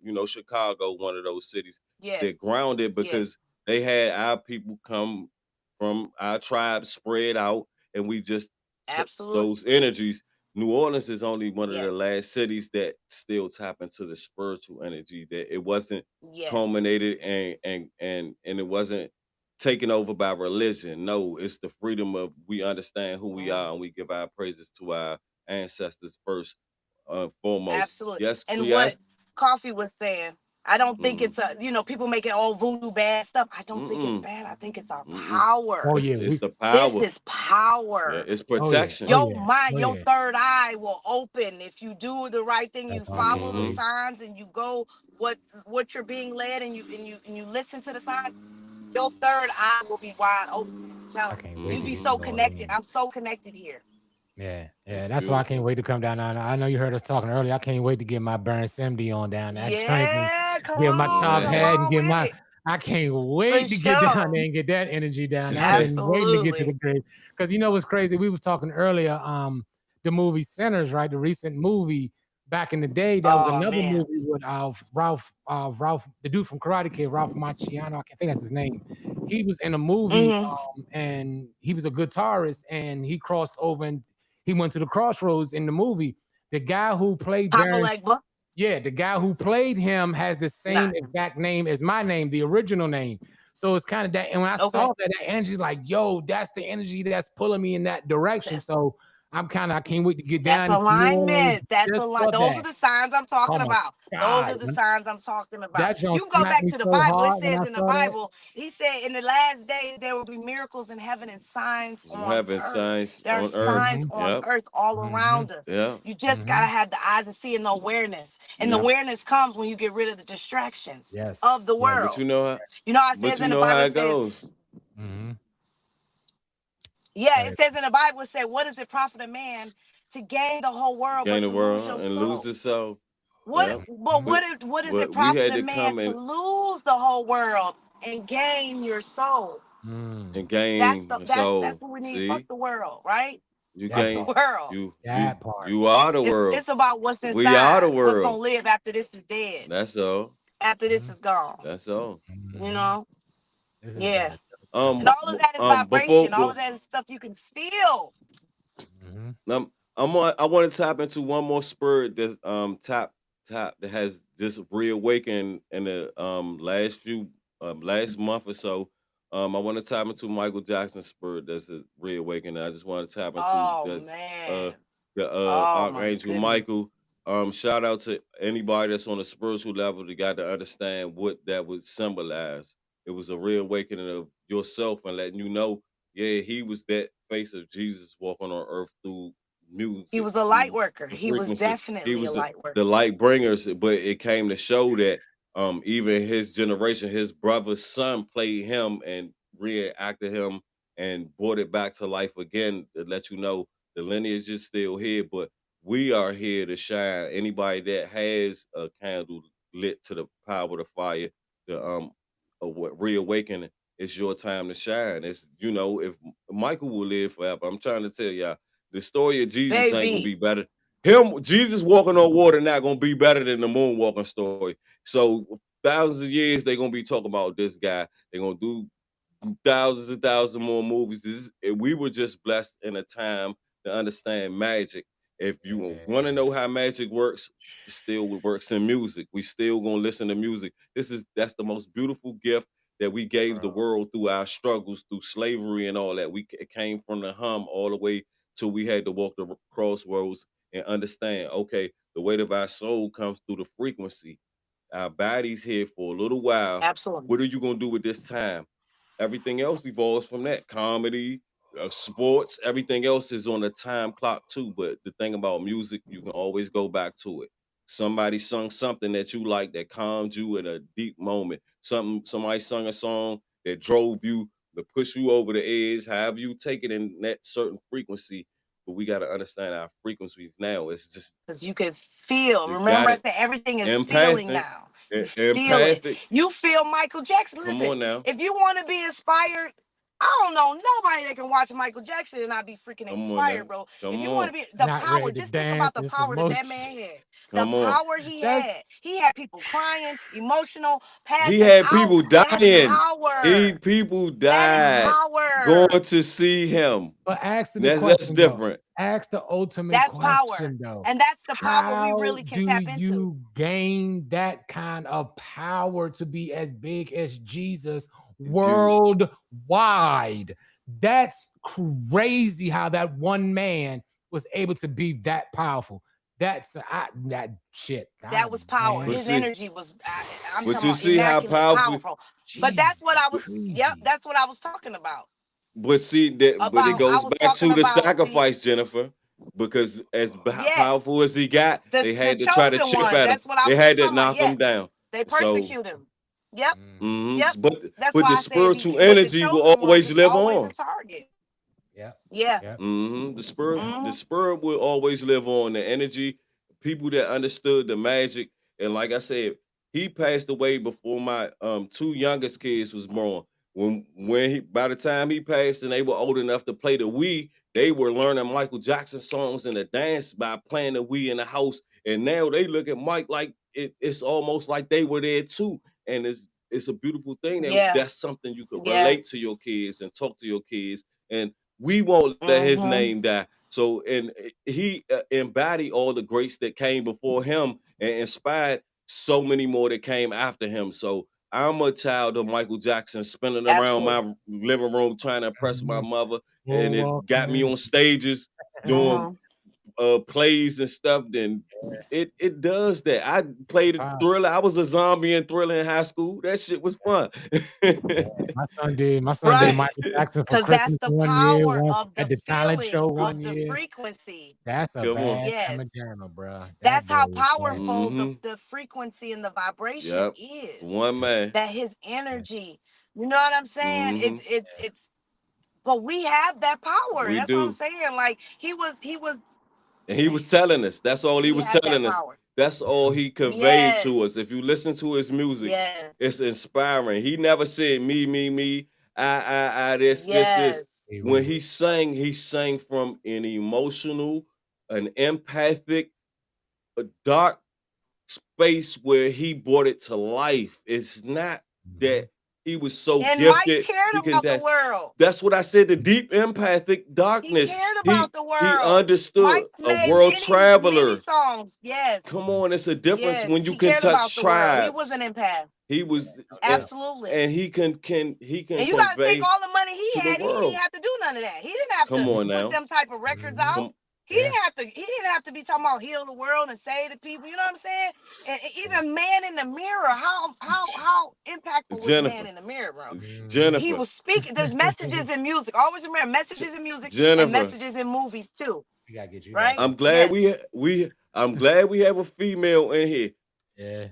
you know, Chicago, one of those cities, they're grounded because they had our people come from our tribe spread out, and we just took those energies. New Orleans is only one of the last cities that still tap into the spiritual energy, that it wasn't culminated and it wasn't taken over by religion. No, it's the freedom of, we understand who we are, and we give our praises to our ancestors first, foremost. Absolutely. And what Coffee was saying, I don't think it's people make it all voodoo bad stuff. I don't think it's bad. I think it's our power. Oh yeah, it's the power. This is power. Yeah, it's protection. Your third eye will open if you do the right thing. You follow the signs and you go what you're being led, and you listen to the signs. Your third eye will be wide open. You'll be so connected. I'm so connected here. Yeah. That's why I can't wait to come down. I know you heard us talking earlier. I can't wait to get my Burn SMD on down there. Get my top hat and get my. I can't wait to get down there and get that energy down. I've been waiting to get to the grave, because you know what's crazy. We was talking earlier. The movie Sinners, right? The recent movie back in the day. That was another movie with Ralph, the dude from Karate Kid, Ralph Macchio. I think that's his name. He was in a movie, and he was a guitarist, and he crossed over and he went to the crossroads in the movie. The guy who played the guy who played him has the same exact name as my name, the original name. So it's kind of that. And when I saw that energy, like, yo, that's the energy that's pulling me in that direction. So I can't wait to get down. That's alignment. That's alignment. Those are the signs I'm talking about. Those are the signs I'm talking about. You go back to the Bible. It says in the Bible, he said in the last days there will be miracles in heaven and signs on earth. There are signs on earth all around us. You just gotta have the eyes to see and the awareness. And the awareness comes when you get rid of the distractions of the world. But you know how it says in the Bible, how it goes. It says in the Bible, it said, what does it profit a man to gain the whole world, and lose his soul? What does it profit a man to lose the whole world and gain your soul? And gain the soul. That's what we need. Fuck the world, right? You gain the world. You are the world. It's about what's inside. We are the world. What's gonna live after this is dead. That's all. After this is gone. That's all. You know? Yeah. And all of that is vibration. All of that is stuff you can feel. I want to tap into one more spirit that's tap that has just reawakened in the last month or so. I want to tap into Michael Jackson's spirit that's a reawakening. I just want to tap into Archangel Michael. Shout out to anybody that's on a spiritual level that got to understand what that would symbolize. It was a reawakening of yourself and letting you know, he was that face of Jesus walking on earth through music. He was a light worker. He was definitely a light worker. The light bringers, but it came to show that even his generation, his brother's son played him and reacted him and brought it back to life again to let you know the lineage is still here, but we are here to shine. Anybody that has a candle lit to the power of the fire, reawakening, it's your time to shine. It's, if Michael will live forever, I'm trying to tell y'all, the story of Jesus ain't gonna be better. Jesus walking on water not gonna be better than the moonwalking story. So thousands of years they're gonna be talking about this guy. They're gonna do thousands and thousands more movies. We were just blessed in a time to understand magic. If you want to know how magic works, it still works in music. We still gonna listen to music. That's the most beautiful gift that we gave the world through our struggles, through slavery and all that. It came from the hum all the way till we had to walk the crossroads and understand, okay, the weight of our soul comes through the frequency. Our body's here for a little while. Absolutely. What are you gonna do with this time? Everything else evolves from that. Comedy, sports, everything else is on a time clock too. But the thing about music, you can always go back to it. Somebody sung something that you like that calmed you in a deep moment. Somebody sung a song that drove you to push you over the edge. However you take it in that certain frequency. But we got to understand our frequencies now. It's just because you can feel. you Remember, I got it. said everything is feeling Empathic. now. You feel it. Empathic. You feel Michael Jackson. Come Listen, on now. if you want to be inspired, I don't know nobody that can watch Michael Jackson and not be freaking Come on inspired, now. bro. Come If you on. want to be the Not power, ready to just think about the dance, it's power that emotion. man had. Come The on. power he had people crying, emotional, passing He had out. people That's dying. power. People That is died power. going to see him. But ask the That's question, though. different. Ask the ultimate That's power. question, though. And that's the power How we really can do tap into. you gain that kind of power to be as big as Jesus worldwide? That's crazy how that one man was able to be that powerful. That shit. That was power. But His see- energy was. I'm but talking you about see how immaculate, powerful- But that's what I was. Crazy. Yep, that's what I was talking about. But see that, but About- it I goes was back to talking the about sacrifice, Jennifer. Because as Yes. powerful as he got, The- they had the to try to chosen chip one, at him. that's what I They was had to talking about, knock him yes. down. They So- persecute him. Yep. Mhm. Yep. But That's but why the I said spiritual with the energy will chosen one, always it's live always on. a target. Yeah. Yeah. Yeah. The spirit, Mhm. the spirit will always live on. The energy, people that understood the magic, and like I said, he passed away before my two youngest kids was born. By the time he passed and they were old enough to play the Wii, they were learning Michael Jackson songs and the dance by playing the Wii in the house. And now they look at Mike like it's almost like they were there too. And it's a beautiful thing that Yeah. that's something you could Yeah. relate to your kids and talk to your kids. And we won't let his Mhm. name die. So, and he embodied all the greats that came before him and inspired so many more that came after him. So I'm a child of Michael Jackson, spinning around my living room trying to impress my mother, and it got me on stages doing plays and stuff. Then it does that. I played Wow. Thriller. I was a zombie in Thriller in high school. That shit was fun. My son did. My son Right. did Michael Jackson for Because that's Christmas the one year. power One of the at the talent feeling show of one the year. frequency. That's a Come on. bad Yes. Camajano, bro. That's how boy is bad. powerful Mhm. the frequency and the vibration Yep. is. One man. That his energy. You know what I'm saying? Mhm. It's but we have that power. We That's what I'm do. saying. Like he was And he was telling us. That's all he was had that telling us. power. That's all he conveyed to us. Yes. If you listen to his music, Yes. it's inspiring. He never said me, I, this. Yes. When he sang from an emotional, an empathic, a dark space where he brought it to life. It's not that he was so And Mike gifted. cared he can about the dance. world. That's what I said. The deep empathic He darkness. cared about the world. He understood Mike a made world many traveler. songs. Yes. Come on, it's a difference Yes. when you He can cared about touch the world. He tribes. was an empath. He was, Absolutely. and he can And you gotta convey. think all the money he to the had, he world. didn't have to do none of that. He didn't have Come to on now. put them type of records out. Come- He didn't have to be talking about heal the world and save the people. You know what I'm saying? And even Man in the Mirror, how impactful was Jennifer. Man in the Mirror, bro? Jennifer. He was speaking. There's messages in music. Always remember messages in music Jennifer. and messages in movies too. We gotta get you Right? I'm glad Yes. I'm glad we have a female in here. Yeah.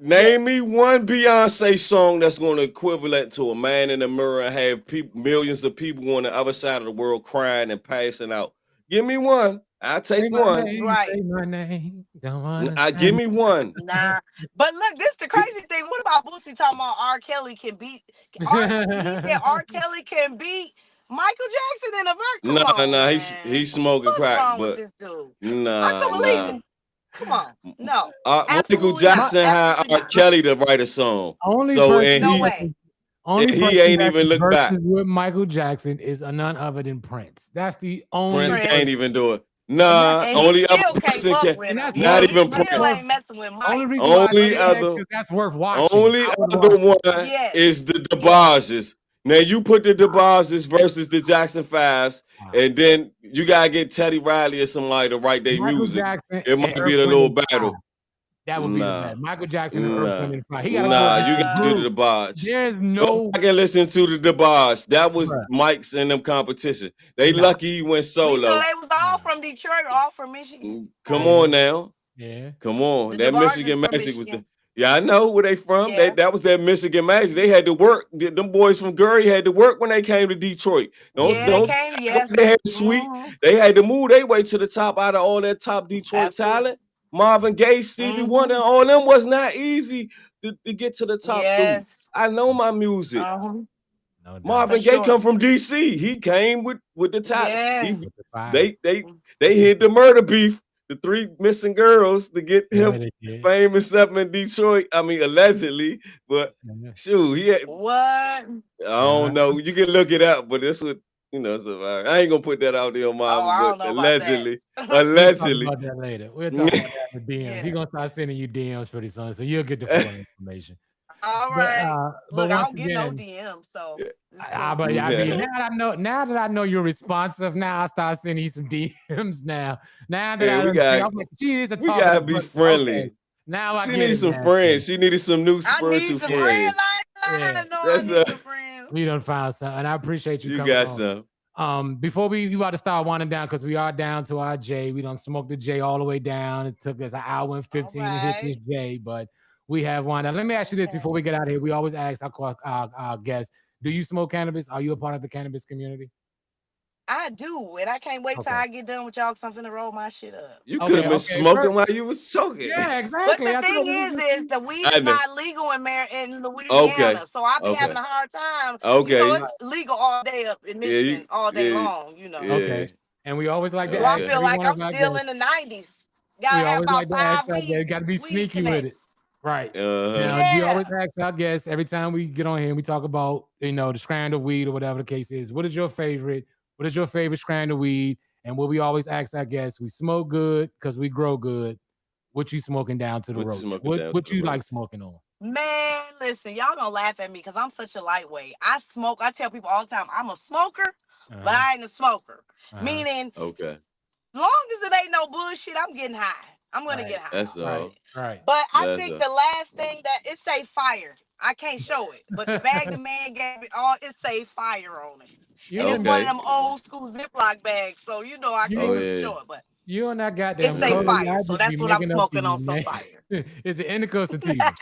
Name me one Beyonce song that's going to equivalent to a Man in the Mirror and have millions of people on the other side of the world crying and passing out. Give me one. I'll take Say my one. name, Right. Say my name. Don't wanna say Give me one. Nah, but look, this the crazy thing. What about Boosie talking about R. Kelly can beat? He said R. Kelly can beat Michael Jackson in a verse. Come on, Nah, man. he's smoking What's crack, wrong but with this dude? I nah, don't believe nah. it. Come on, no. Michael Absolutely Jackson not. had Absolutely R. not. Kelly to write a song. Only So person and No he way. Only he person ain't that even can look back. versus with Michael Jackson is none other than Prince. That's the only Prince Prince. can't even do it. Nah, And he only other still can't person fuck can. with and him. that's Not worth, even He that's still Prince. worth, ain't messing with only Mike. reason why I Only say that other, because that's worth watching. only I would other watch one Yes. is the Yes. DeBarges. Now you put the DeBarges versus the Jackson Fives, it. and then you gotta get Teddy Riley or somebody to write their Michael music. Jackson It and might Earth, be a Wind, little and Fire. battle. That would be the Nah, best. Michael Jackson and Earth, Wind, nah, and Fire. He got to go nah. against You gotta do Groove. the DeBarge. There's Go no, back and listen to the DeBarge. That was bruh, Mike's and them competition. They nah, lucky he went We solo. thought they was all nah. from Detroit, all from Michigan. Come Yeah, on now. yeah. Come on. The That DeBarges Michigan from Magic was the Michigan. yeah, I know where they from. Yeah. That was that Michigan Magic. They had to work. Them boys from Gurry had to work when they came to Detroit. Yeah, they Don't came. Yes. they had sweet. Mhm. They had to move their way to the top out of all that top Detroit Absolutely. talent. Marvin Gaye, Stevie Wonder, Mhm. all them was not easy to get to the top. Dude, Yes. I know my music. No doubt. Marvin For Gaye sure. come from DC. He came with the talent. Yeah. With the fire. They hid the murder beef, the 3 missing girls to get Yeah, him they did. famous up in Detroit. I mean, allegedly, but Yeah. shoot, he had, What? I don't know. You can look it up, but this would, so I ain't gonna put that out there on my, Oh, I don't but know about that. allegedly, We'll talk allegedly. about that later. We'll talk about that in the DMs. Yeah. He's gonna start sending you DMs pretty soon, so you'll get the full information. All But right. but Look, I once don't get no again, DM, so it's but Yeah. I mean, now that I know you're responsive, now I start sending you some DMs now. Now that Yeah, I we done see, got- I'm like, geez, We gotta be friendly. Now I She get needs it, some man. friends. She needed some new I spiritual need some friends. friends. I Yeah. know I That's need some friends. We done found some, and I appreciate you You coming got on. some. Before we about to start winding down, because we are down to our J. We done smoked the J all the way down. It took us an hour and 15 to hit this J, but we have one. Now, let me ask you this before we get out of here. We always ask our guests, do you smoke cannabis? Are you a part of the cannabis community? I do, and I can't wait till I get done with y'all because I'm finna roll my shit up. You could have been smoking while you was soaking. Yeah, exactly. But the thing is the weed is not legal in Louisiana, Okay. so I be having a hard time. It's legal all day up in Michigan, all day long, Okay. And we always like to I feel like I'm still in the 90s. Gotta have about 5 weeks. Got to be sneaky with it. Right. Yeah. You always ask our guests every time we get on here and we talk about, the strand of weed or whatever the case is. What is your favorite? What is your favorite strand of weed? And what we always ask our guests, we smoke good because we grow good. What you smoking down to the roach? What you like smoking on? Man, listen, y'all gonna laugh at me because I'm such a lightweight. I smoke. I tell people all the time, I'm a smoker, but I ain't a smoker. Meaning, as long as it ain't no bullshit, I'm getting high. I'm gonna get high. That's all. Right. But I think the last thing that it say fire. I can't show it, but the bag the man gave it all, it say fire on it. And it's one of them old school Ziploc bags, so I can't really show it, but you and that goddamn it say fire, so that's what I'm smoking on. Some fire. Is it indica or sativa?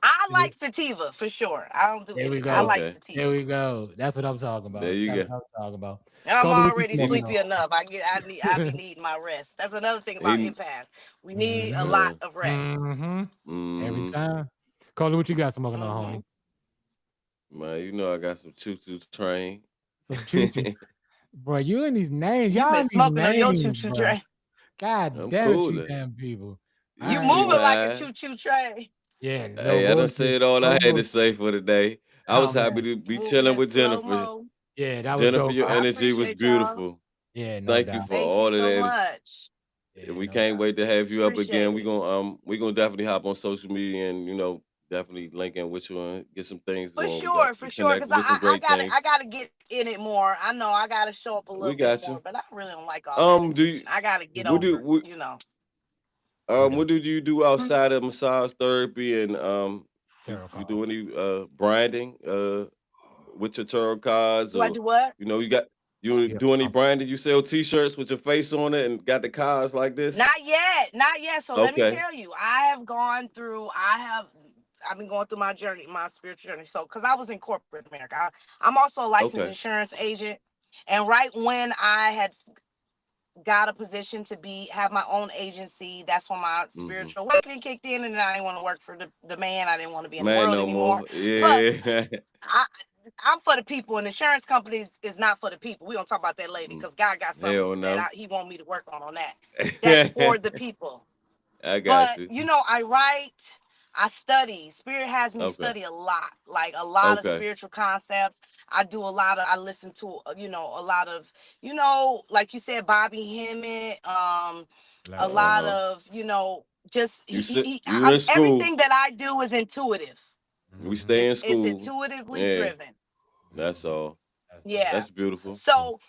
I like sativa for sure. I don't do it. I like sativa. There we go. That's what I'm talking about. There you go. What I'm talking about. I'm already sleepy enough. I be needing my rest. That's another thing about empath. We need a lot of rest. Every time. Carly, what you got smoking on, homie? Man, I got some choo-choo train. Some choo-choo. Bro, you and these names. You Y'all been smoking on your names, choo-choo bro. train. God damn it, you damn people. You moving like a choo-choo train. Yeah. Hey, I done said all I had to say for the day. I was happy to be chilling with Jennifer. Yeah, that was Jennifer, dope. your energy was beautiful. Yeah, Thank you for all of that. Much. Yeah, we can't wait to have you up again. We're gonna definitely hop on social media and definitely link in with you and get some things going. For sure. Because I gotta get in it more. I know I gotta show up a little bit more, but I really don't like all that. I gotta get over it, what do you do outside of massage therapy and you do any branding with your tarot cards? Do I do what? You do any branding? You sell T-shirts with your face on it and got the cards like this? Not yet. So let me tell you, I've been going through my journey, my spiritual journey. So, because I was in corporate America, I'm also a licensed insurance agent. And right when I had got a position to have my own agency, that's when my spiritual awakening kicked in, and I didn't want to work for the man. I didn't want to be in the world anymore. Yeah. But I'm for the people, and insurance companies is not for the people. We're gonna talk about that later because God got something that He want me to work on that. That's for the people. I got you. I write. I study. Spirit has me study a lot, like a lot of spiritual concepts. I listen to, a lot of, like you said, Bobby Hemmett, a lot of, just everything that I do is intuitive. We stay in school. It's intuitively driven. That's all. Yeah. That's beautiful. So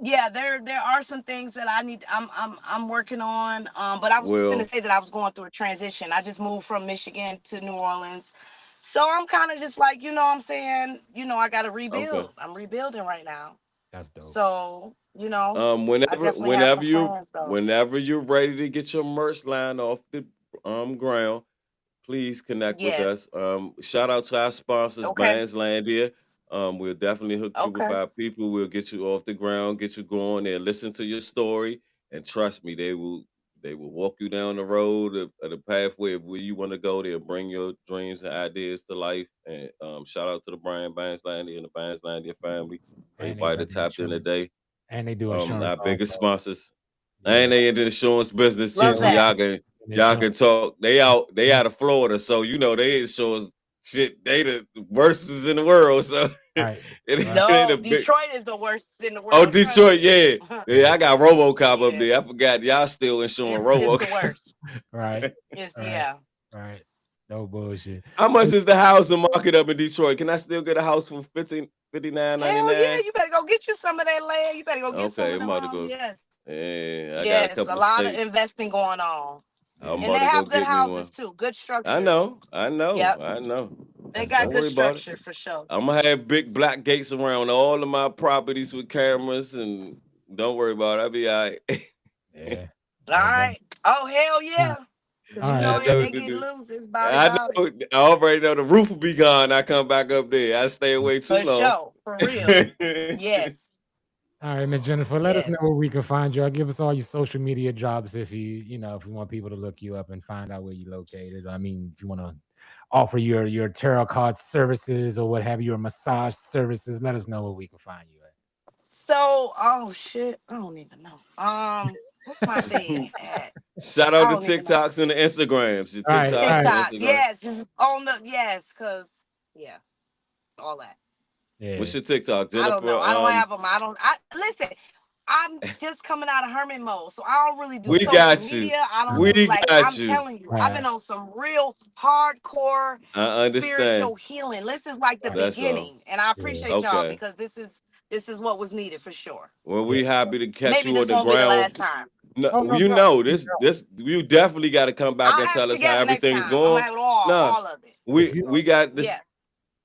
yeah, there are some things that I'm working on. But I was gonna say that I was going through a transition. I just moved from Michigan to New Orleans. So I'm kind of just like, what I'm saying, I gotta rebuild. Okay. I'm rebuilding right now. That's dope. So, whenever you're ready to get your merch line off the ground, please connect with us. Shout out to our sponsors, Bandslandia. We'll definitely hook you with our people. We'll get you off the ground, get you going there, listen to your story, and trust me, they will walk you down the road of the pathway of where you want to go. They'll bring your dreams and ideas to life. And shout out to the Brian Bandslandia and the Bandslandia family. Everybody that tapped in today. And they do insurance. Our biggest sponsors. And they in the insurance business too. So y'all can talk. They out of Florida, so they insurance shit. They the worst in the world. So Detroit is the worst in the world. Oh, Detroit, yeah. I got RoboCop up there. I forgot y'all still insuring RoboCop. It's the worst. Right. Right. No bullshit. How much is the housing market up in Detroit? Can I still get a house for $59.99? Hell yeah, you better go get you some of that land. You better go get some of them. Yes. Yeah, got a lot of investing going on. And they have good houses too, good structure. I know. Yep. I know. They got good structure for sure. I'm gonna have big black gates around all of my properties with cameras, and don't worry about it. I'll be all right. Yeah. All right. Oh hell yeah. If they get loose, it's about I already know the roof will be gone. I come back up there. I stay away too long. Sure. For real. Yes. All right, Miss Jennifer, let us know where we can find you. Give us all your social media drops if you want people to look you up and find out where you're located. I mean, if you want to offer your tarot card services or what have you, or massage services, let us know where we can find you at. So, oh shit, I don't even know. What's my thing at? Shout out to TikToks and the Instagrams. Your TikTok, yes, just on cause all that. Yeah. What's your TikTok, Jennifer? I don't know. I don't have them. Listen. I'm just coming out of hermit mode, so I don't really do social media. I'm telling you, I've been on some real hardcore spiritual healing. This is like the beginning, and I appreciate y'all because this is what was needed for sure. Well, we happy to catch you on the ground. Be the last time. No, this you definitely got to come back and tell us how everything's going. All of it. We got this. Yeah.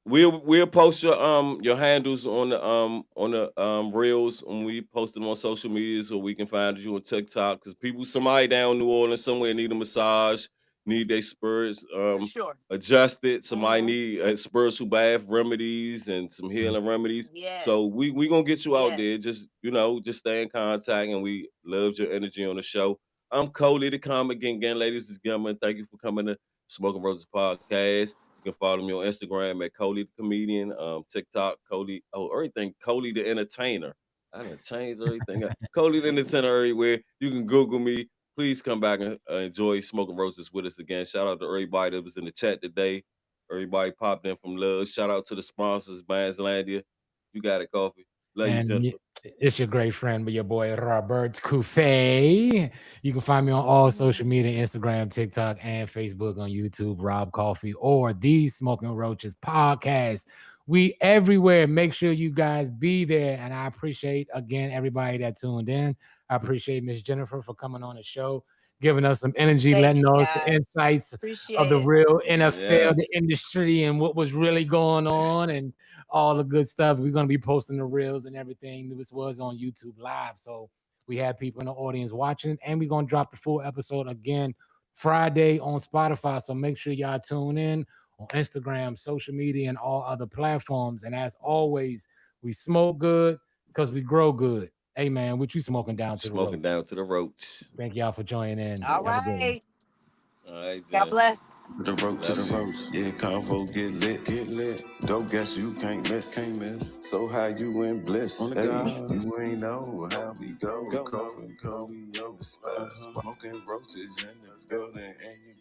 We'll post your handles on the reels when we post them on social media so we can find you on TikTok, because somebody down New Orleans somewhere need a massage, need their spirits adjusted. Somebody need spiritual bath remedies and some healing remedies. Yes. So we gonna get you out there. Just just stay in contact, and we love your energy on the show. I'm Coley the Comic again, ladies and gentlemen. Thank you for coming to Smoking Roses Podcast. You can follow me on Instagram at Coley the Comedian, TikTok, Coley, everything, Coley the Entertainer. I done changed everything. Coley the Entertainer everywhere. You can Google me. Please come back and enjoy Smoking Roses with us again. Shout out to everybody that was in the chat today. Everybody popped in from love. Shout out to the sponsors, Bandslandia. You got it, Coffee. And it's your great friend, but your boy Robert Couffe. You can find me on all social media, Instagram, TikTok, and Facebook, on YouTube, Rob Coffee, or the Smoking Roaches podcast. We everywhere. Make sure you guys be there. And I appreciate, again, everybody that tuned in. I appreciate Miss Jennifer for coming on the show, giving us some energy, letting us some insights of the real NFL, the industry, and what was really going on, and all the good stuff. We're going to be posting the reels and everything. This was on YouTube Live, so we have people in the audience watching, and we're going to drop the full episode again Friday on Spotify, so make sure y'all tune in on Instagram, social media, and all other platforms. And as always, we smoke good because we grow good. Hey, man, what you smoking down to the roach? Smoking down to the roach. Thank y'all for joining in. All right. God bless. The road to the road. Yeah, convo get lit. Dope guess you can't miss. So high you in bliss. On the God. You ain't know how we go. Coffin, we over. Smoking roaches in the building, and you